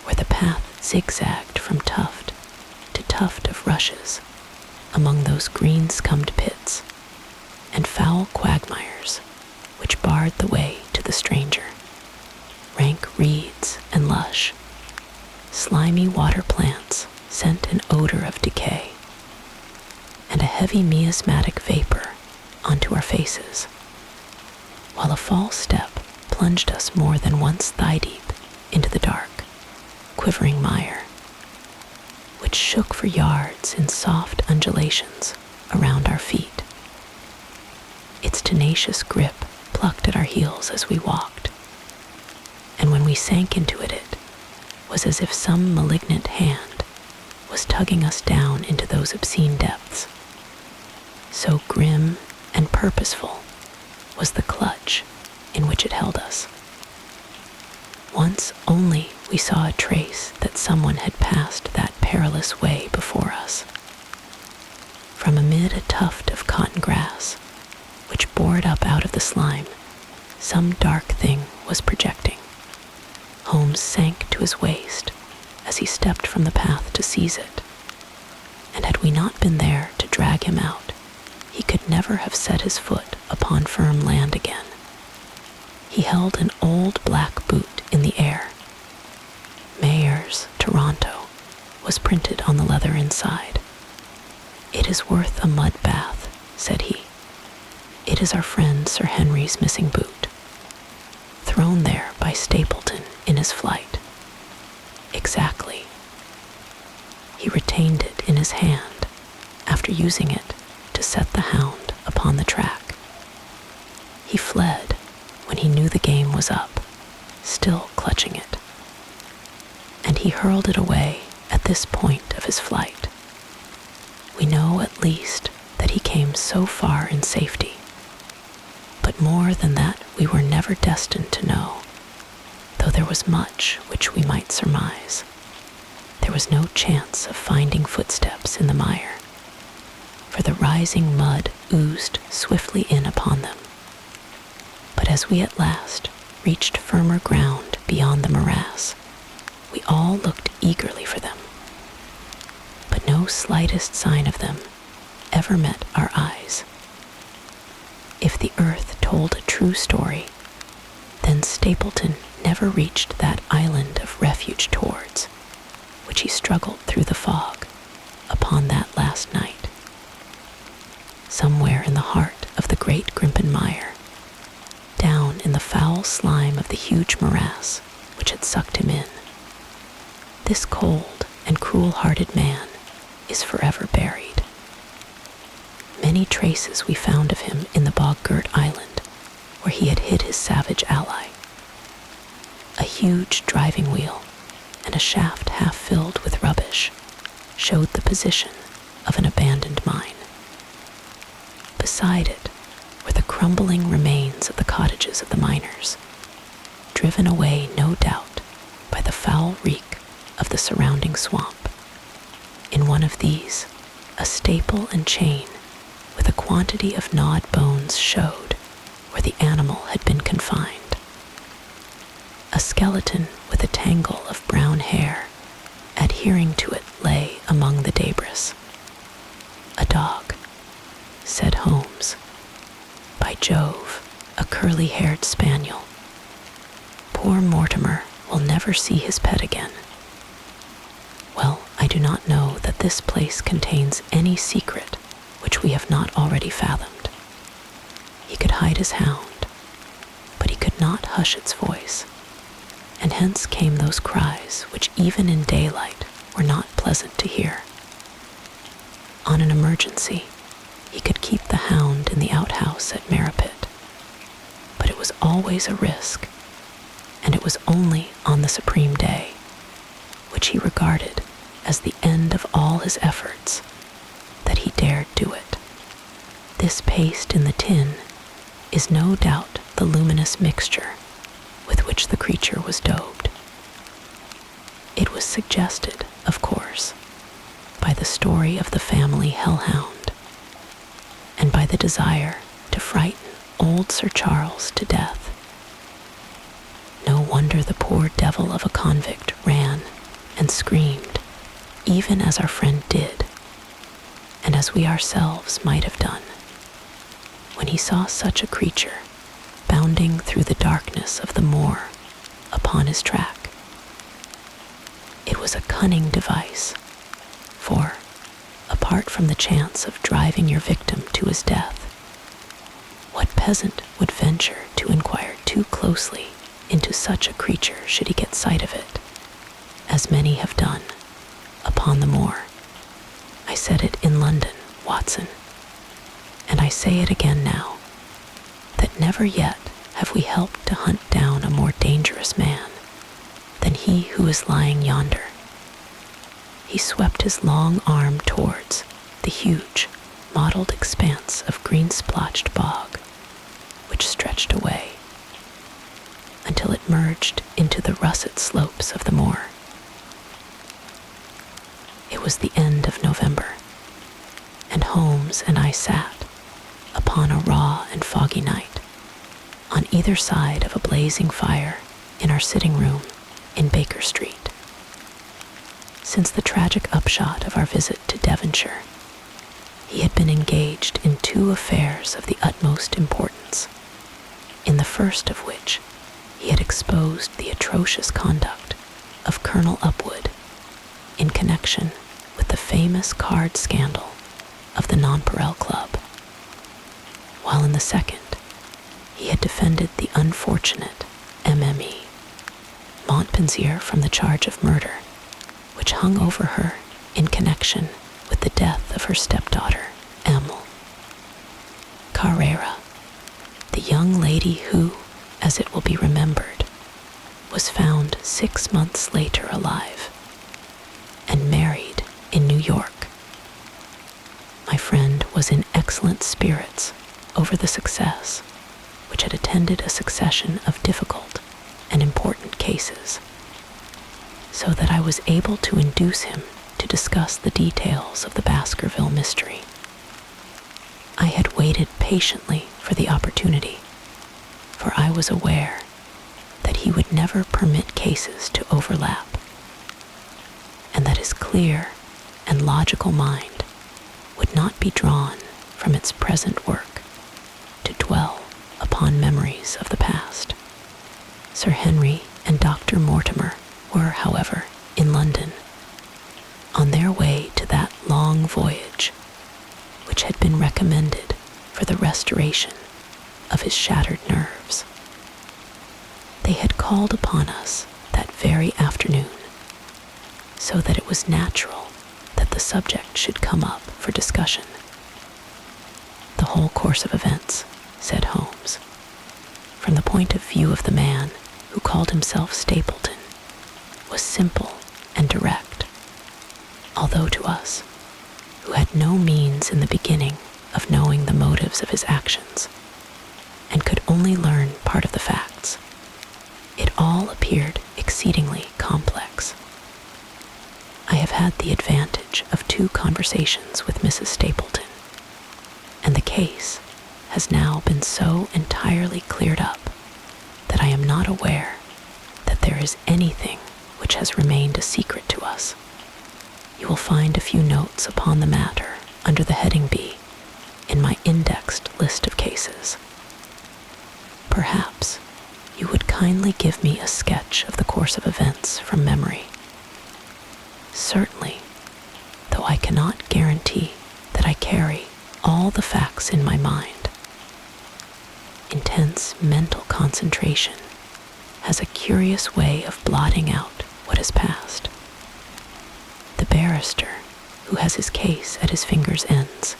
where the path zigzagged from tuft to tuft of rushes among those green-scummed pits and foul quagmires which barred the way to the stranger, rank reeds and lush, slimy water plants sent an odor of decay, and a heavy miasmatic vapor onto our faces, while a false step plunged us more than once thigh-deep into the dark, quivering mire, which shook for yards in soft undulations around our feet. Its tenacious grip plucked at our heels as we walked, and when we sank into it, it was as if some malignant hand was tugging us down into those obscene depths. So grim and purposeful was the clutch in which it held us. Once only we saw a trace that someone had passed that perilous way before us. From amid a tuft of cotton grass, which bored up out of the slime, some dark thing was projecting. Holmes sank to his waist as he stepped from the path to seize it, and had we not been there to drag him out, he could never have set his foot upon firm land again. He held an old black boot in the air. Mayer's Toronto was printed on the leather inside. "It is worth a mud bath," said he. "It is our friend Sir Henry's missing boot, thrown there by Stapleton in his flight." Exactly. He retained it in his hand after using it to set the hound upon the track. He fled when he knew the game was up, still clutching it. And he hurled it away at this point of his flight. We know at least that he came so far in safety. But more than that we were never destined to know, though there was much which we might surmise. There was no chance of finding footsteps in the mire, for the rising mud oozed swiftly in upon them. But as we at last reached firmer ground beyond the morass, we all looked eagerly for them. But no slightest sign of them ever met our eyes. If the earth told a true story, then Stapleton never reached that island of refuge towards which he struggled through the fog upon that last night. Somewhere in the heart of the great Grimpen mire, down in the foul slime of the huge morass which had sucked him in, this cold and cruel-hearted man is forever buried. Many traces we found of him in the bog-girt island where he had hid his savage ally. A huge driving wheel and a shaft half filled with rubbish showed the position of an abandoned mine. Beside it were the crumbling remains of the cottages of the miners, driven away no doubt by the foul reek of the surrounding swamp. In one of these, a staple and chain with a quantity of gnawed bones showed where the animal had been confined. A skeleton with a tangle of brown hair adhering to it lay among the debris. "A dog," said Holmes. "By Jove, a curly-haired spaniel. Poor Mortimer will never see his pet again. Well, I do not know that this place contains any secret which we have not already fathomed. He could hide his hound, but he could not hush its voice, and hence came those cries which even in daylight were not pleasant to hear. On an emergency, he could keep the hound in the outhouse at Merripit, but it was always a risk, and it was only on the supreme day, which he regarded as the end of all his efforts, that he dared do it. This paste in the tin is no doubt the luminous mixture with which the creature was daubed. It was suggested, of course, by the story of the family hellhound, and by the desire to frighten old Sir Charles to death. No wonder the poor devil of a convict ran and screamed, even as our friend did, and as we ourselves might have done, when he saw such a creature bounding through the darkness of the moor upon his track. It was a cunning device, for, apart from the chance of driving your victim to his death, what peasant would venture to inquire too closely into such a creature should he get sight of it, as many have done, upon the moor? I said it in London, Watson, and I say it again now, that never yet have we helped to hunt down a more dangerous man than he who is lying yonder. he swept his long arm towards the huge, mottled expanse of green-splotched bog, which stretched away until it merged into the russet slopes of the moor. It was the end of November, and Holmes and I sat upon a raw and foggy night on either side of a blazing fire in our sitting room in Baker Street. Since the tragic upshot of our visit to Devonshire, he had been engaged in two affairs of the utmost importance, in the first of which he had exposed the atrocious conduct of Colonel Upwood in connection with the famous card scandal of the Nonpareil Club, while in the second he had defended the unfortunate MME Montpensier from the charge of murder which hung over her in connection with the death of her stepdaughter, Emil Carrera, the young lady who, as it will be remembered, was found 6 months later alive and married in New York. My friend was in excellent spirits over the success which had attended a succession of difficult and important cases, so that I was able to induce him to discuss the details of the Baskerville mystery. I had waited patiently for the opportunity, for I was aware that he would never permit cases to overlap, and that his clear and logical mind would not be drawn from its present work to dwell upon memories of the past. Sir Henry and Dr. Mortimer were, however, in London, on their way to that long voyage which had been recommended for the restoration of his shattered nerves. They had called upon us that very afternoon, so that it was natural that the subject should come up for discussion. The whole course of events, said Holmes, from the point of view of the man who called himself Stapleton, was simple and direct, although to us, who had no means in the beginning of knowing the motives of his actions, and could only learn part of the facts, it all appeared exceedingly complex. I have had the advantage of 2 conversations with Mrs. Stapleton, and the case has now been so entirely cleared up that I am not aware that there is anything which has remained a secret to us. You will find a few notes upon the matter under the heading B in my indexed list of cases. Perhaps you would kindly give me a sketch of the course of events from memory. Certainly, though I cannot guarantee that I carry all the facts in my mind, intense mental concentration has a curious way of blotting out what has passed. The barrister, who has his case at his fingers' ends,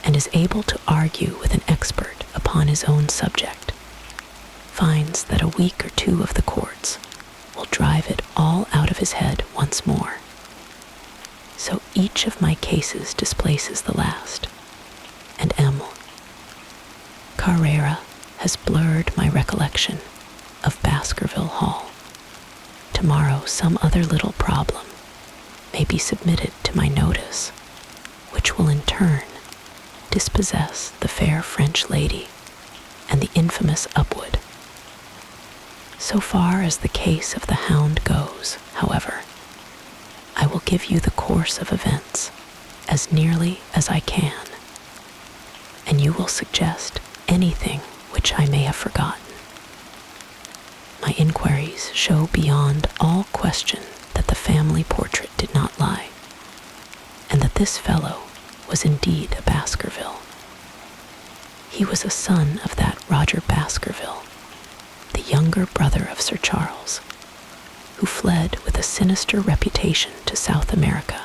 and is able to argue with an expert upon his own subject, finds that a week or 2 of the courts will drive it all out of his head once more. So each of my cases displaces the last, and Emil Carrera has blurred my recollection of Baskerville Hall. Tomorrow some other little problem may be submitted to my notice, which will in turn dispossess the fair French lady and the infamous Upwood. So far as the case of the Hound goes, however, I will give you the course of events as nearly as I can, and you will suggest anything which I may have forgotten. My inquiries show beyond all question that the family portrait did not lie, and that this fellow was indeed a Baskerville. He was a son of that Roger Baskerville, the younger brother of Sir Charles, who fled with a sinister reputation to South America,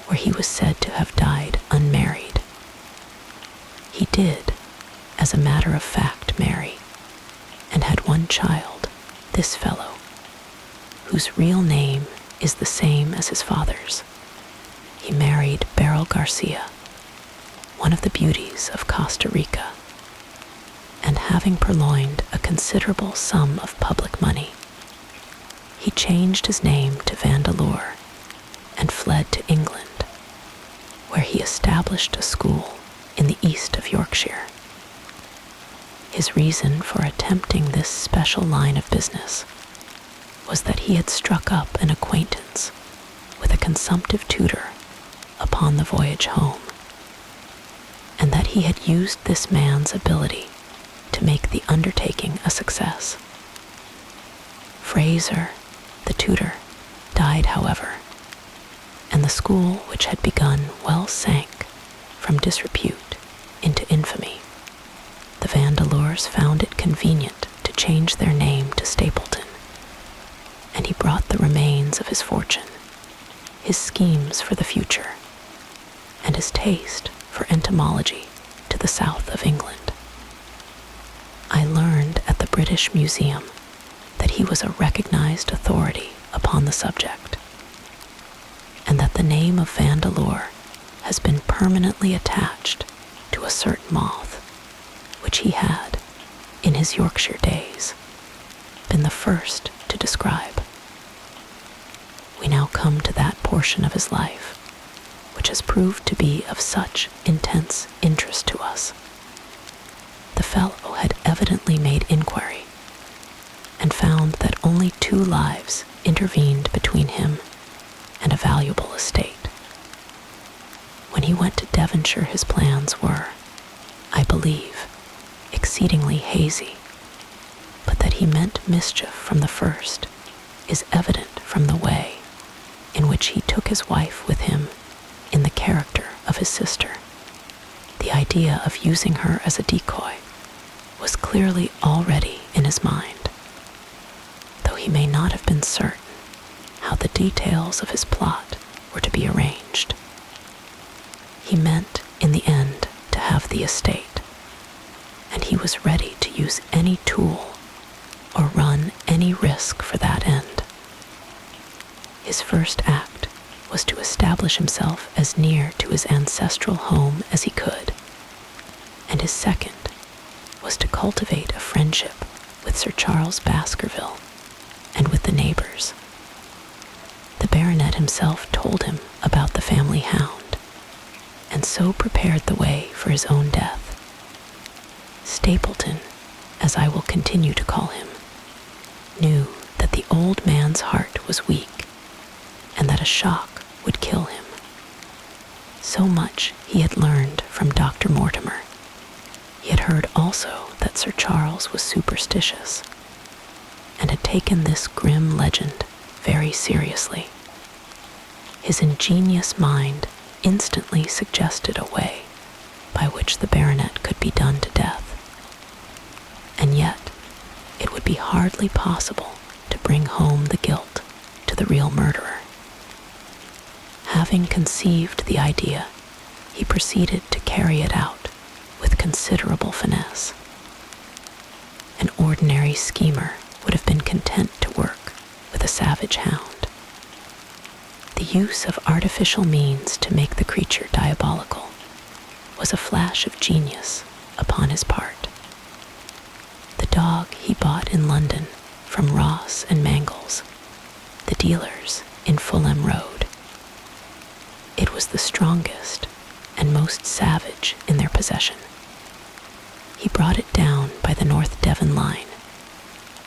where he was said to have died unmarried. He did, as a matter of fact, marry, and had one child, this fellow, whose real name is the same as his father's. He married Beryl Garcia, one of the beauties of Costa Rica, and having purloined a considerable sum of public money, he changed his name to Vandeleur and fled to England, where he established a school in the east of Yorkshire. His reason for attempting this special line of business was that he had struck up an acquaintance with a consumptive tutor upon the voyage home, and that he had used this man's ability to make the undertaking a success. Fraser, the tutor, died, however, and the school which had begun well sank from disrepute into infamy. The Vandeleurs found it convenient to change their name to Stapleton, and he brought the remains of his fortune, his schemes for the future, and his taste for entomology to the south of England. I learned at the British Museum that he was a recognized authority upon the subject, and that the name of Vandeleur has been permanently attached to a certain moth, which he had, in his Yorkshire days, been the first to describe. We now come to that portion of his life which has proved to be of such intense interest to us. The fellow had evidently made inquiry, and found that only 2 lives intervened between him and a valuable estate. When he went to Devonshire, his plans were, I believe, exceedingly hazy, but that he meant mischief from the first is evident from the way in which he took his wife with him in the character of his sister. The idea of using her as a decoy was clearly already in his mind, though he may not have been certain how the details of his plot were to be arranged. He meant, in the end, to have the estate, and he was ready to use any tool or run any risk for that end. His first act was to establish himself as near to his ancestral home as he could, and his second was to cultivate a friendship with Sir Charles Baskerville and with the neighbors. The baronet himself told him about the family hound, and so prepared the way for his own death. Stapleton, as I will continue to call him, knew that the old man's heart was weak, and that a shock would kill him. So much he had learned from Dr. Mortimer. He had heard also that Sir Charles was superstitious, and had taken this grim legend very seriously. His ingenious mind instantly suggested a way by which the baronet could be done to death, and yet it would be hardly possible to bring home the guilt to the real murderer. Having conceived the idea, he proceeded to carry it out with considerable finesse. An ordinary schemer would have been content to work with a savage hound. The use of artificial means to make the creature diabolical was a flash of genius upon his part. The dog he bought in London from Ross and Mangles, the dealers in Fulham Road. It was the strongest and most savage in their possession. He brought it down by the North Devon line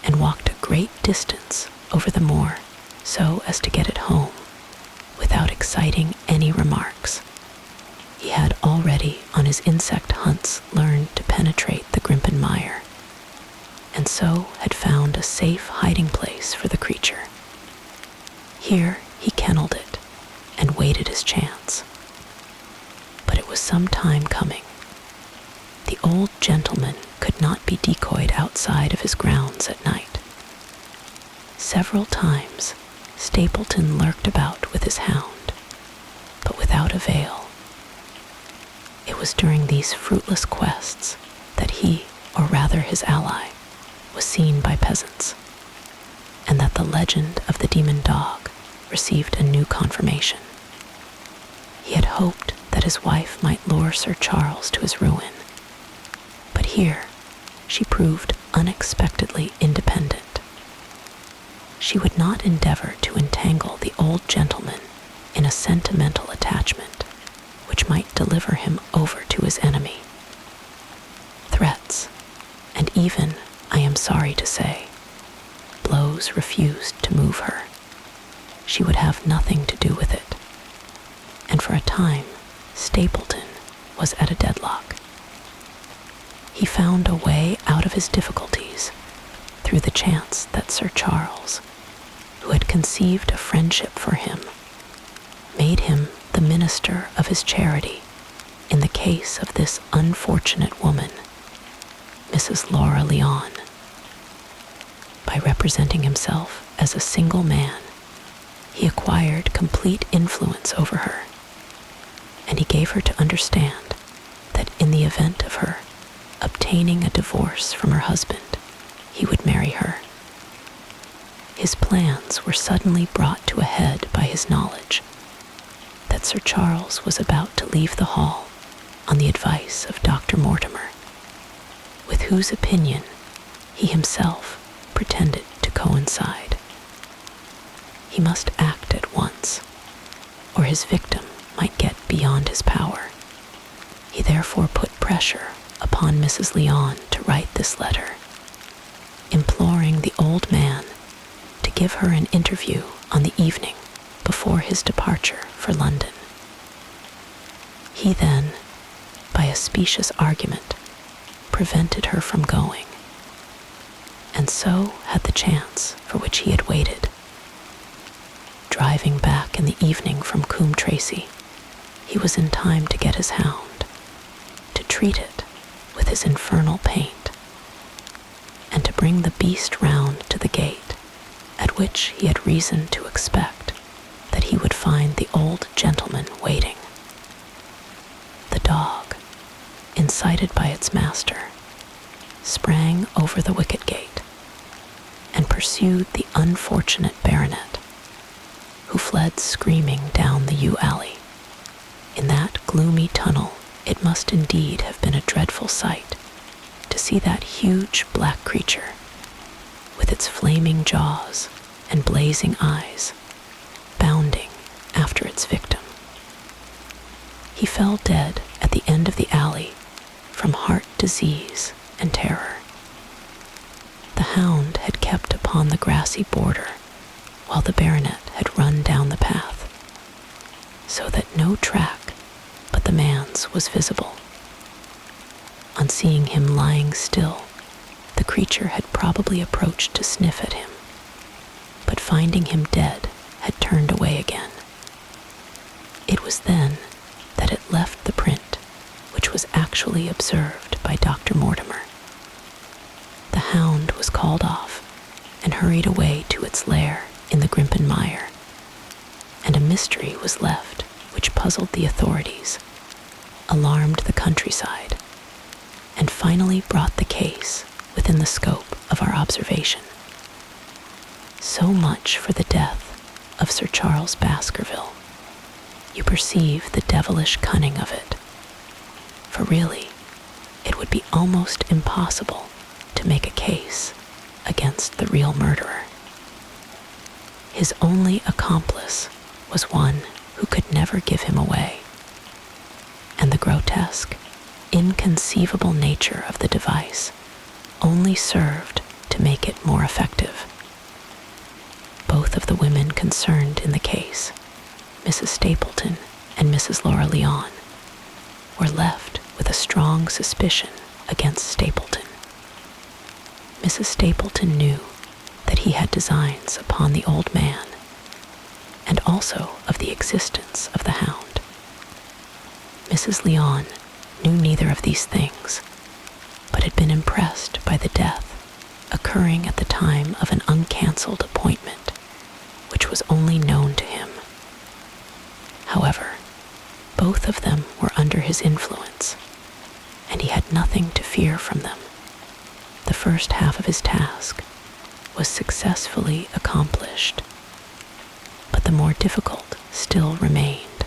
and walked a great distance over the moor so as to get it home without exciting any remarks. He had already on his insect hunts learned to penetrate the Grimpen mire, and so had found a safe hiding place for the creature. Here he kennelled it and waited his chance. But it was some time coming. The old gentleman could not be decoyed outside of his grounds at night. Several times Stapleton lurked about with his hound, but without avail. It was during these fruitless quests that he, or rather his ally, was seen by peasants, and that the legend of the demon dog received a new confirmation. He had hoped that his wife might lure Sir Charles to his ruin, but here she proved unexpectedly independent. She would not endeavor to entangle the old gentleman in a sentimental attachment which might deliver him over to his enemy. Threats, and even, I am sorry to say, blows refused to move her. She would have nothing to do with it, and for a time Stapleton was at a deadlock. He found a way out of his difficulties through the chance that Sir Charles, who had conceived a friendship for him, made him the minister of his charity in the case of this unfortunate woman, Mrs. Laura Leon. By representing himself as a single man, he acquired complete influence over her, and he gave her to understand that in the event of her obtaining a divorce from her husband, he would marry her. His plans were suddenly brought to a head by his knowledge that Sir Charles was about to leave the hall on the advice of Dr. Mortimer, with whose opinion he himself pretended to coincide. He must act at once, or his victim might get beyond his power. He therefore put pressure upon Mrs. Leon to write this letter, imploring the old man to give her an interview on the evening before his departure for London. He then, by a specious argument, prevented her from going, and so had the chance for which he had waited. Driving back in the evening from Coombe Tracy, he was in time to get his hound, to treat it with his infernal paint, and to bring the beast round to the gate, at which he had reason to expect that he would find the old gentleman waiting. The dog, incited by its master, sprang over the wicket gate and pursued the unfortunate baronet, who fled screaming down the yew alley. In that gloomy tunnel, it must indeed have been a dreadful sight to see that huge black creature, with its flaming jaws and blazing eyes, bounding after its victim. He fell dead at the end of the alley from heart disease and terror. The hound had kept upon the grassy border while the baronet had run down the path, so that no track but the man's was visible. On seeing him lying still, the creature had probably approached to sniff at him, but finding him dead, had turned away again. It was then that it left the print which was actually observed by Dr. Mortimer. The hound was called off and hurried away to its lair in the Grimpen Mire, and a mystery was left which puzzled the authorities, alarmed the countryside, and finally brought the case within the scope of our observation. So much for the death of Sir Charles Baskerville. You perceive the devilish cunning of it, for really, it would be almost impossible to make a case against the real murderer. His only accomplice was one who could never give him away, and the grotesque, inconceivable nature of the device only served to make it more effective. Both of the women concerned in the case, Mrs. Stapleton and Mrs. Laura Leon, were left with a strong suspicion against Stapleton. Mrs. Stapleton knew that he had designs upon the old man, and also of the existence of the hound. Mrs. Leon knew neither of these things, but had been impressed by the death occurring at the time of an uncancelled appointment, which was only known to him. However, both of them were under his influence, and he had nothing to fear from them. The first half of his task was successfully accomplished, but the more difficult still remained.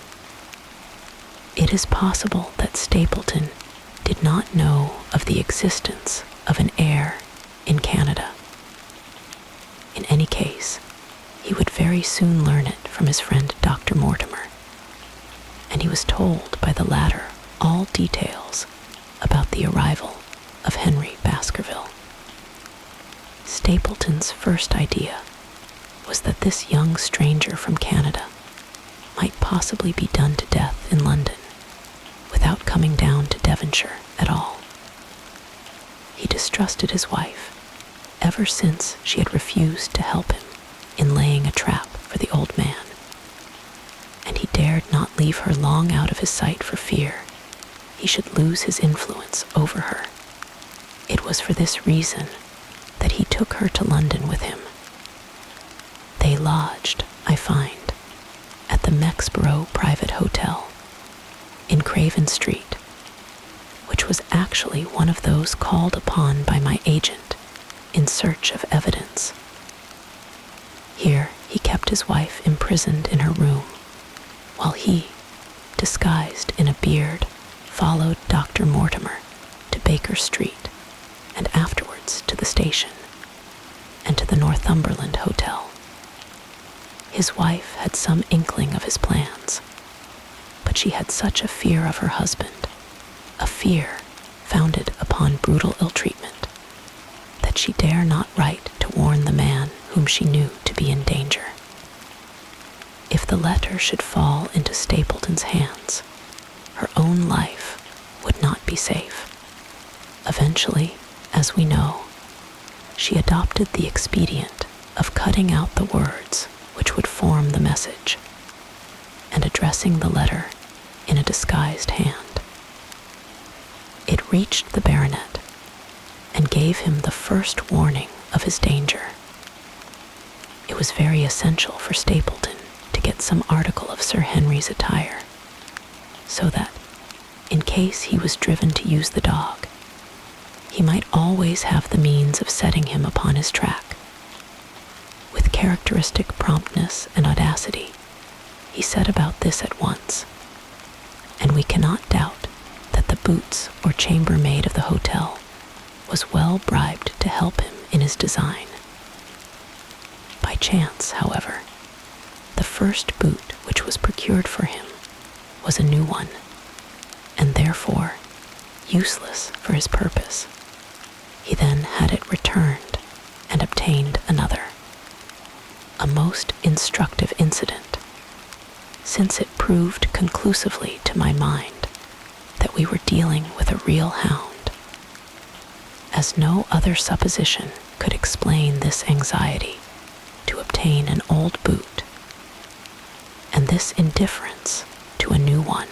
It is possible that Stapleton did not know of the existence of an heir in Canada. In any case, he would very soon learn it from his friend Dr. Mortimer, and he was told by the latter all details about the arrival of Henry Baskerville. Stapleton's first idea was that this young stranger from Canada might possibly be done to death in London without coming down to Devonshire at all. He distrusted his wife ever since she had refused to help him in laying a trap for the old man, and he dared not leave her long out of his sight for fear he should lose his influence over her. It was for this reason that he took her to London with him. They lodged, I find, at the Mexborough Private Hotel in Craven Street, which was actually one of those called upon by my agent in search of evidence. Here he kept his wife imprisoned in her room, while he, disguised in a beard, followed Dr. Mortimer to Baker Street and afterwards to the station and to the Northumberland Hotel. His wife had some inkling of his plans, but she had such a fear of her husband, a fear founded upon brutal ill-treatment, that she dare not write to warn the man whom she knew to be in danger. If the letter should fall into Stapleton's hands, her own life would not be safe. Eventually, as we know, she adopted the expedient of cutting out the words which would form the message and addressing the letter in a disguised hand. It reached the baronet and gave him the first warning of his danger. It was very essential for Stapleton to get some article of Sir Henry's attire, so that, in case he was driven to use the dog, he might always have the means of setting him upon his track. With characteristic promptness and audacity, he set about this at once, and we cannot doubt that the boots or chambermaid of the hotel was well bribed to help him in his design. By chance, however, the first boot which was procured for him was a new one, and therefore useless for his purpose. He then had it returned and obtained another. A most instructive incident, since it proved conclusively to my mind that we were dealing with a real hound, as no other supposition could explain this anxiety to obtain an old boot, and this indifference to a new one.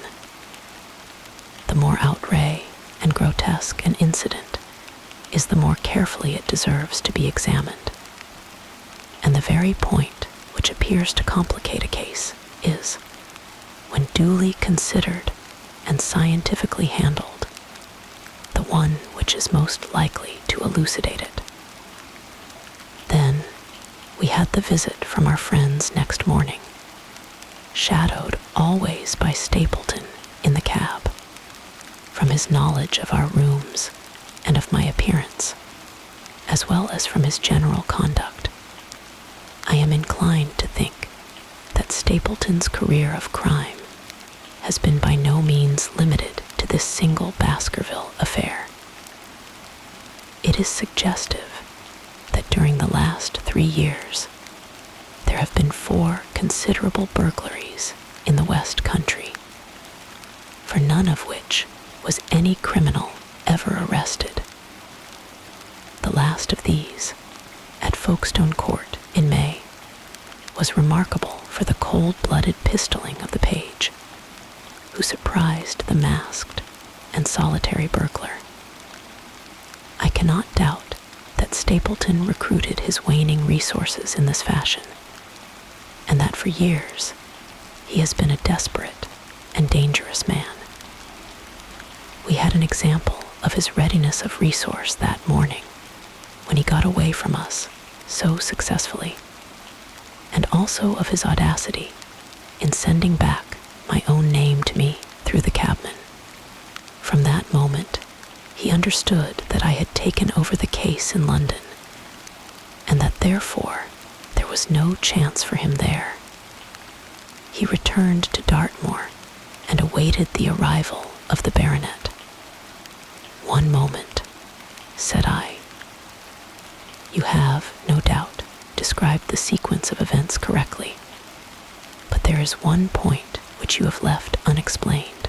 The more outre and grotesque an incident is, the more carefully it deserves to be examined. And the very point which appears to complicate a case is, when duly considered and scientifically handled, the one which is most likely to elucidate it. Then we had the visit from our friends next morning, shadowed always by Stapleton in the cab, from his knowledge of our rooms and of my appearance, as well as from his general conduct. I am inclined to think that Stapleton's career of crime has been by no means limited to this single Baskerville affair. It is suggestive that during the last 3 years, there have been 4 considerable burglaries in the West Country, for none of which was any criminal ever arrested. The last of these, at Folkestone Court in May, was remarkable for the cold-blooded pistoling of the page, who surprised the masked and solitary burglar. I cannot doubt that Stapleton recruited his waning resources in this fashion, and that for years he has been a desperate and dangerous man. We had an example of his readiness of resource that morning, when he got away from us so successfully. and also of his audacity in sending back my own name to me through the cabman. From that moment, he understood that I had taken over the case in London, and that therefore there was no chance for him there. He returned to Dartmoor and awaited the arrival of the baronet. "One moment," said I. "You have, no doubt, described the sequence of events correctly, but there is one point which you have left unexplained.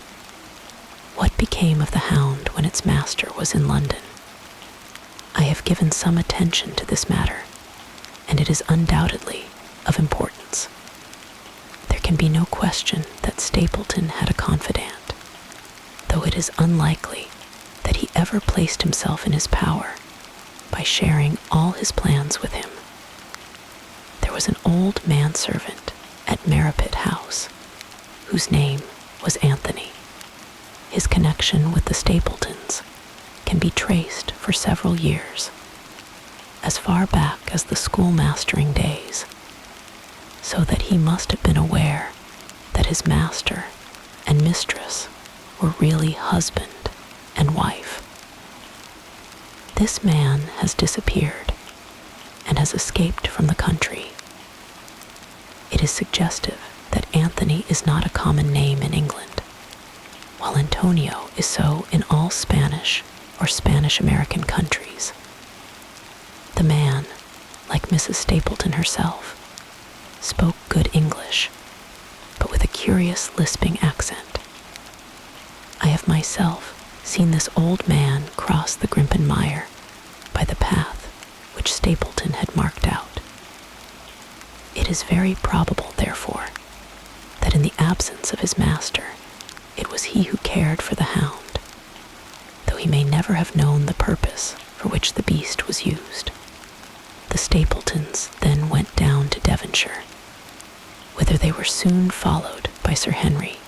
What became of the Hound when its master was in London? I have given some attention to this matter, and it is undoubtedly of importance. There can be no question that Stapleton had a confidant, though it is unlikely that he ever placed himself in his power by sharing all his plans with him. There was an old manservant at Merripit House, whose name was Anthony. His connection with the Stapletons can be traced for several years, as far back as the schoolmastering days, so that he must have been aware that his master and mistress were really husband and wife. This man has disappeared and has escaped from the country. It is suggestive that Anthony is not a common name in England, while Antonio is so in all Spanish or Spanish-American countries. The man, like Mrs. Stapleton herself, spoke good English, but with a curious lisping accent. I have myself seen this old man cross the Grimpen Mire by the path which Stapleton had marked out. It is very probable, therefore, that in the absence of his master, it was he who cared for the Hound, though he may never have known the purpose for which the beast was used. The Stapletons then went down to Devonshire, whither they were soon followed by Sir Henry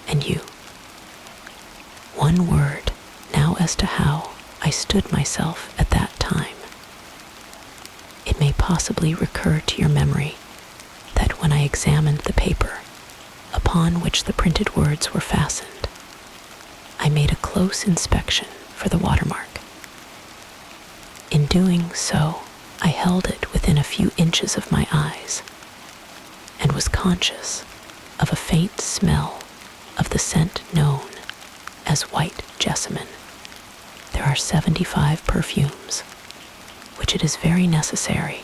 and you. One word now as to how I stood myself at that time. It may possibly recur to your memory that when I examined the paper upon which the printed words were fastened, I made a close inspection for the watermark. In doing so, I held it within a few inches of my eyes, and was conscious of a faint smell of the scent known as white jessamine. There are 75 perfumes, which it is very necessary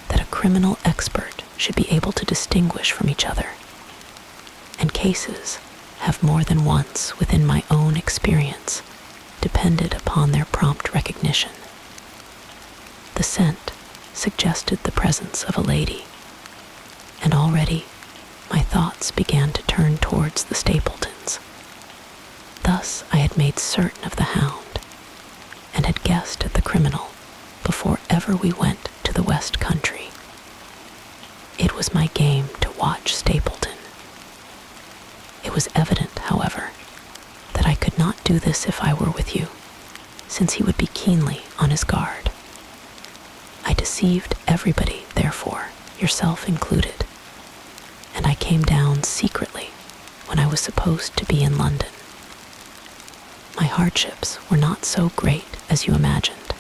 that a criminal expert should be able to distinguish from each other, and cases have more than once within my own experience depended upon their prompt recognition. The scent suggested the presence of a lady, and already my thoughts began to turn towards the Stapletons. Thus I had made certain of the Hound, and had guessed at the criminal before ever we went to the West Country. It was my game to watch Stapleton. It was evident, however, that I could not do this if I were with you, since he would be keenly on his guard. I deceived everybody, therefore, yourself included, and I came down secretly when I was supposed to be in London. My hardships were not so great as you imagined,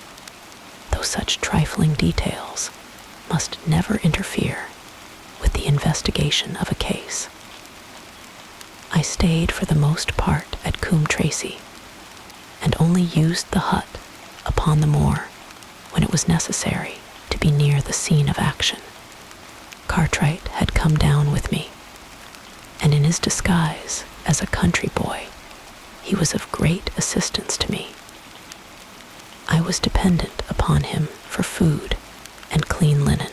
though such trifling details must never interfere with the investigation of a case. I stayed for the most part at Coombe Tracy, and only used the hut upon the moor when it was necessary to be near the scene of action. Cartwright had come down with me, and in his disguise as a country boy, he was of great assistance to me. I was dependent upon him for food and clean linen.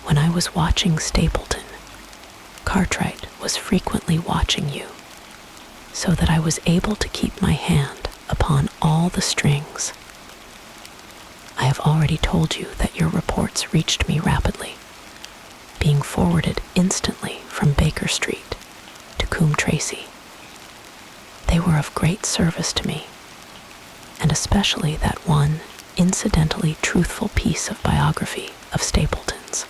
When I was watching Stapleton, Cartwright was frequently watching you, so that I was able to keep my hand upon all the strings. I have already told you that your reports reached me rapidly, being forwarded instantly from Baker Street to Coombe Tracy. They were of great service to me, and especially that one incidentally truthful piece of biography of Stapleton's.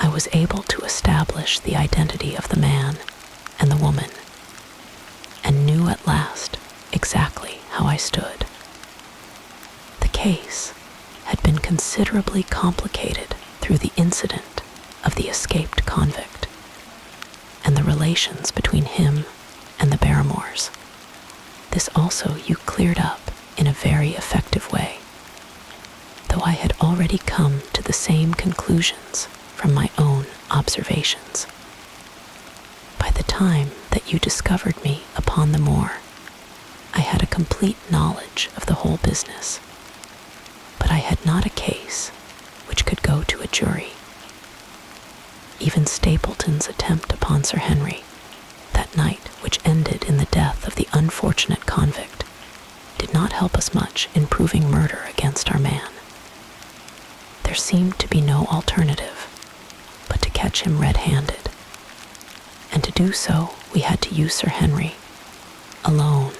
I was able to establish the identity of the man and the woman, and knew at last exactly how I stood. The case had been considerably complicated through the incident of the escaped convict and the relations between him and the Barrymores. This also you cleared up in a very effective way, though I had already come to the same conclusions from my own observations. By the time that you discovered me upon the moor, I had a complete knowledge of the whole business, but I had not a case which could go to a jury. Even Stapleton's attempt upon Sir Henry, that night which ended in the death of the unfortunate convict, did not help us much in proving murder against our man. There seemed to be no alternative but to catch him red-handed, and to do so we had to use Sir Henry, alone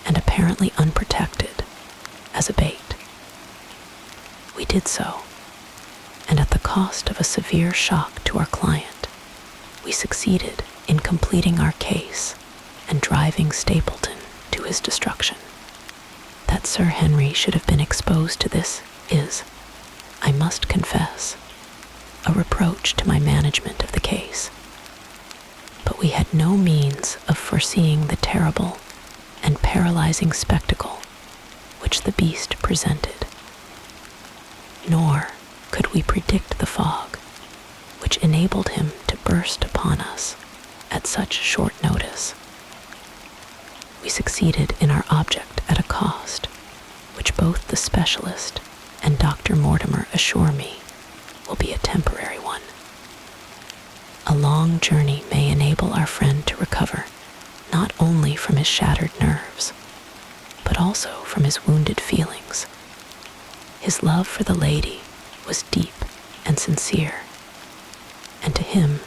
and apparently unprotected, as a bait. We did so, and at the cost of a severe shock to our client, we succeeded in completing our case and driving Stapleton to his destruction. That Sir Henry should have been exposed to this is, I must confess, a reproach to my management of the case. But we had no means of foreseeing the terrible and paralyzing spectacle which the beast presented. Nor could we predict the fog which enabled him to burst upon us at such short notice. We succeeded in our object at a cost which both the specialist and Dr. Mortimer assure me will be a temporary one. A long journey may enable our friend to recover not only from his shattered nerves, but also from his wounded feelings. His love for the lady was deep and sincere, and to him,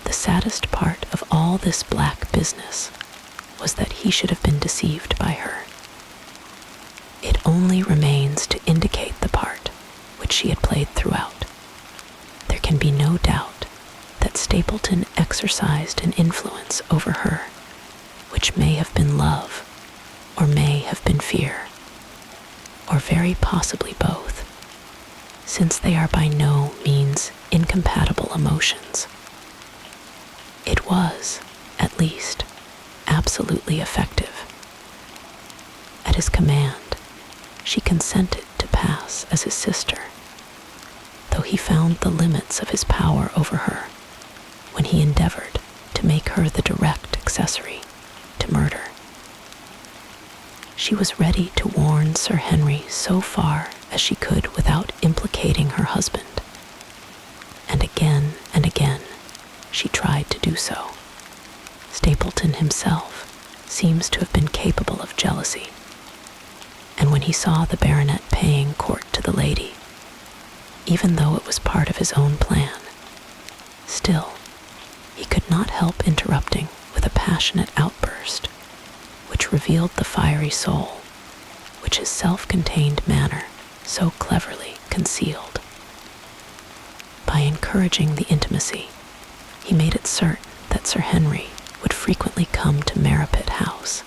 the saddest part of all this black business was that he should have been deceived by her. It only remains to indicate the part which she had played throughout. There can be no doubt that Stapleton exercised an influence over her, which may have been love, or may have been fear, or very possibly both, since they are by no means incompatible emotions. It was, at least, absolutely effective. At his command, she consented to pass as his sister, though he found the limits of his power over her when he endeavored to make her the direct accessory to murder. She was ready to warn Sir Henry so far as she could without implicating her husband, and again she tried to do so. Stapleton himself seems to have been capable of jealousy, and when he saw the baronet paying court to the lady, even though it was part of his own plan, still he could not help interrupting with a passionate outburst which revealed the fiery soul which his self-contained manner so cleverly concealed. By encouraging the intimacy, he made it certain that Sir Henry would frequently come to Merripit House,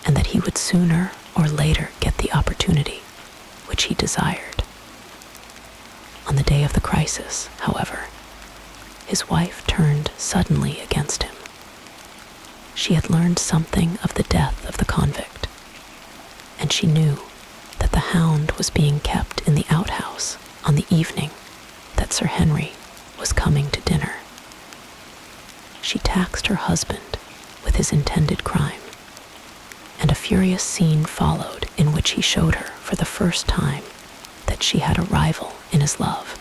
and that he would sooner or later get the opportunity which he desired. On the day of the crisis, however, his wife turned suddenly against him. She had learned something of the death of the convict, and she knew that the Hound was being kept in the outhouse on the evening that Sir Henry was coming to dinner. She taxed her husband with his intended crime, and a furious scene followed in which he showed her for the first time that she had a rival in his love.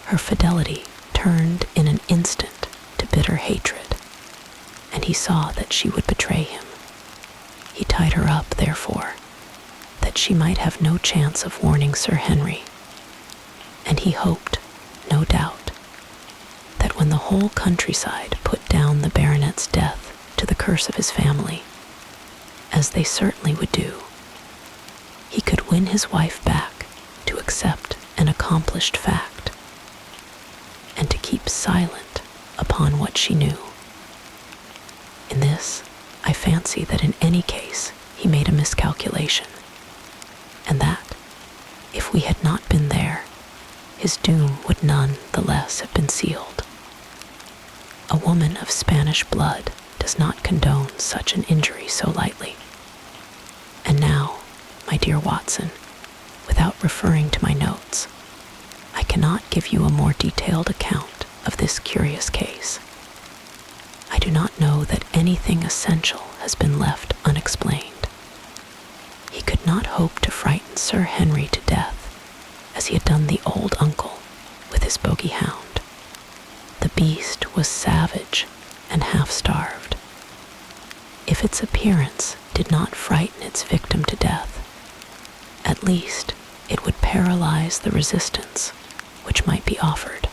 Her fidelity turned in an instant to bitter hatred, and he saw that she would betray him. He tied her up, therefore, that she might have no chance of warning Sir Henry, and he hoped, no doubt, that when the whole countryside put down the baronet's death to the curse of his family, as they certainly would do, he could win his wife back to accept an accomplished fact keep silent upon what she knew. In this, I fancy that in any case he made a miscalculation, and that, if we had not been there, his doom would none the less have been sealed. A woman of Spanish blood does not condone such an injury so lightly. And now, my dear Watson, without referring to my notes, I cannot give you a more detailed account of this curious case. I do not know that anything essential has been left unexplained. He could not hope to frighten Sir Henry to death, as he had done the old uncle with his bogey hound. The beast was savage and half-starved. If its appearance did not frighten its victim to death, at least it would paralyze the resistance which might be offered.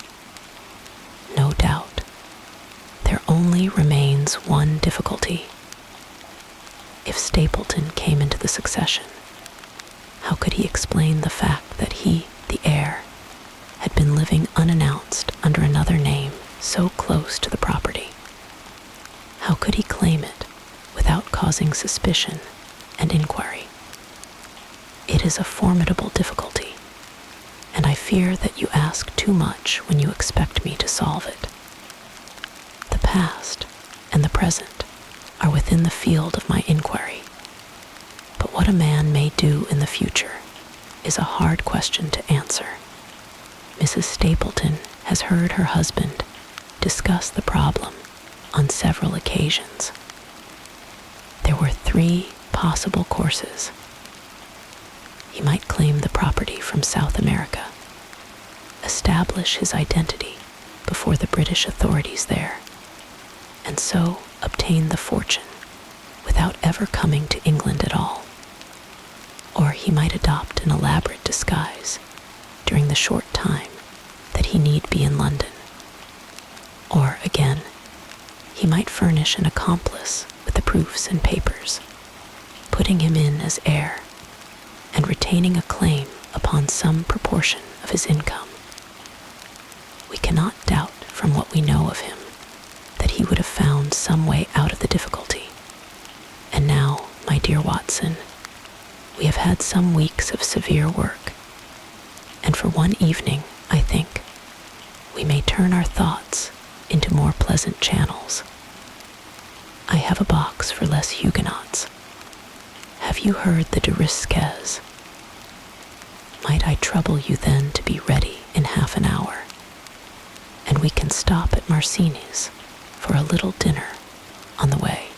No doubt, there only remains one difficulty. If Stapleton came into the succession, how could he explain the fact that he, the heir, had been living unannounced under another name so close to the property? How could he claim it without causing suspicion and inquiry? It is a formidable difficulty, and I fear that you ask too much when you expect me to solve it. The past and the present are within the field of my inquiry, but what a man may do in the future is a hard question to answer. Mrs. Stapleton has heard her husband discuss the problem on several occasions. There were 3 possible courses. He might claim the property from South America, establish his identity before the British authorities there, and so obtain the fortune without ever coming to England at all. Or he might adopt an elaborate disguise during the short time that he need be in London. Or again, he might furnish an accomplice with the proofs and papers, putting him in as heir and retaining a claim upon some proportion of his income. We cannot doubt from what we know of him that he would have found some way out of the difficulty. And now, my dear Watson, we have had some weeks of severe work, and for one evening, I think, we may turn our thoughts into more pleasant channels. I have a box for Les Huguenots. Have you heard the de Risquez? Might I trouble you then to be ready in half an hour, and we can stop at Marcini's for a little dinner on the way.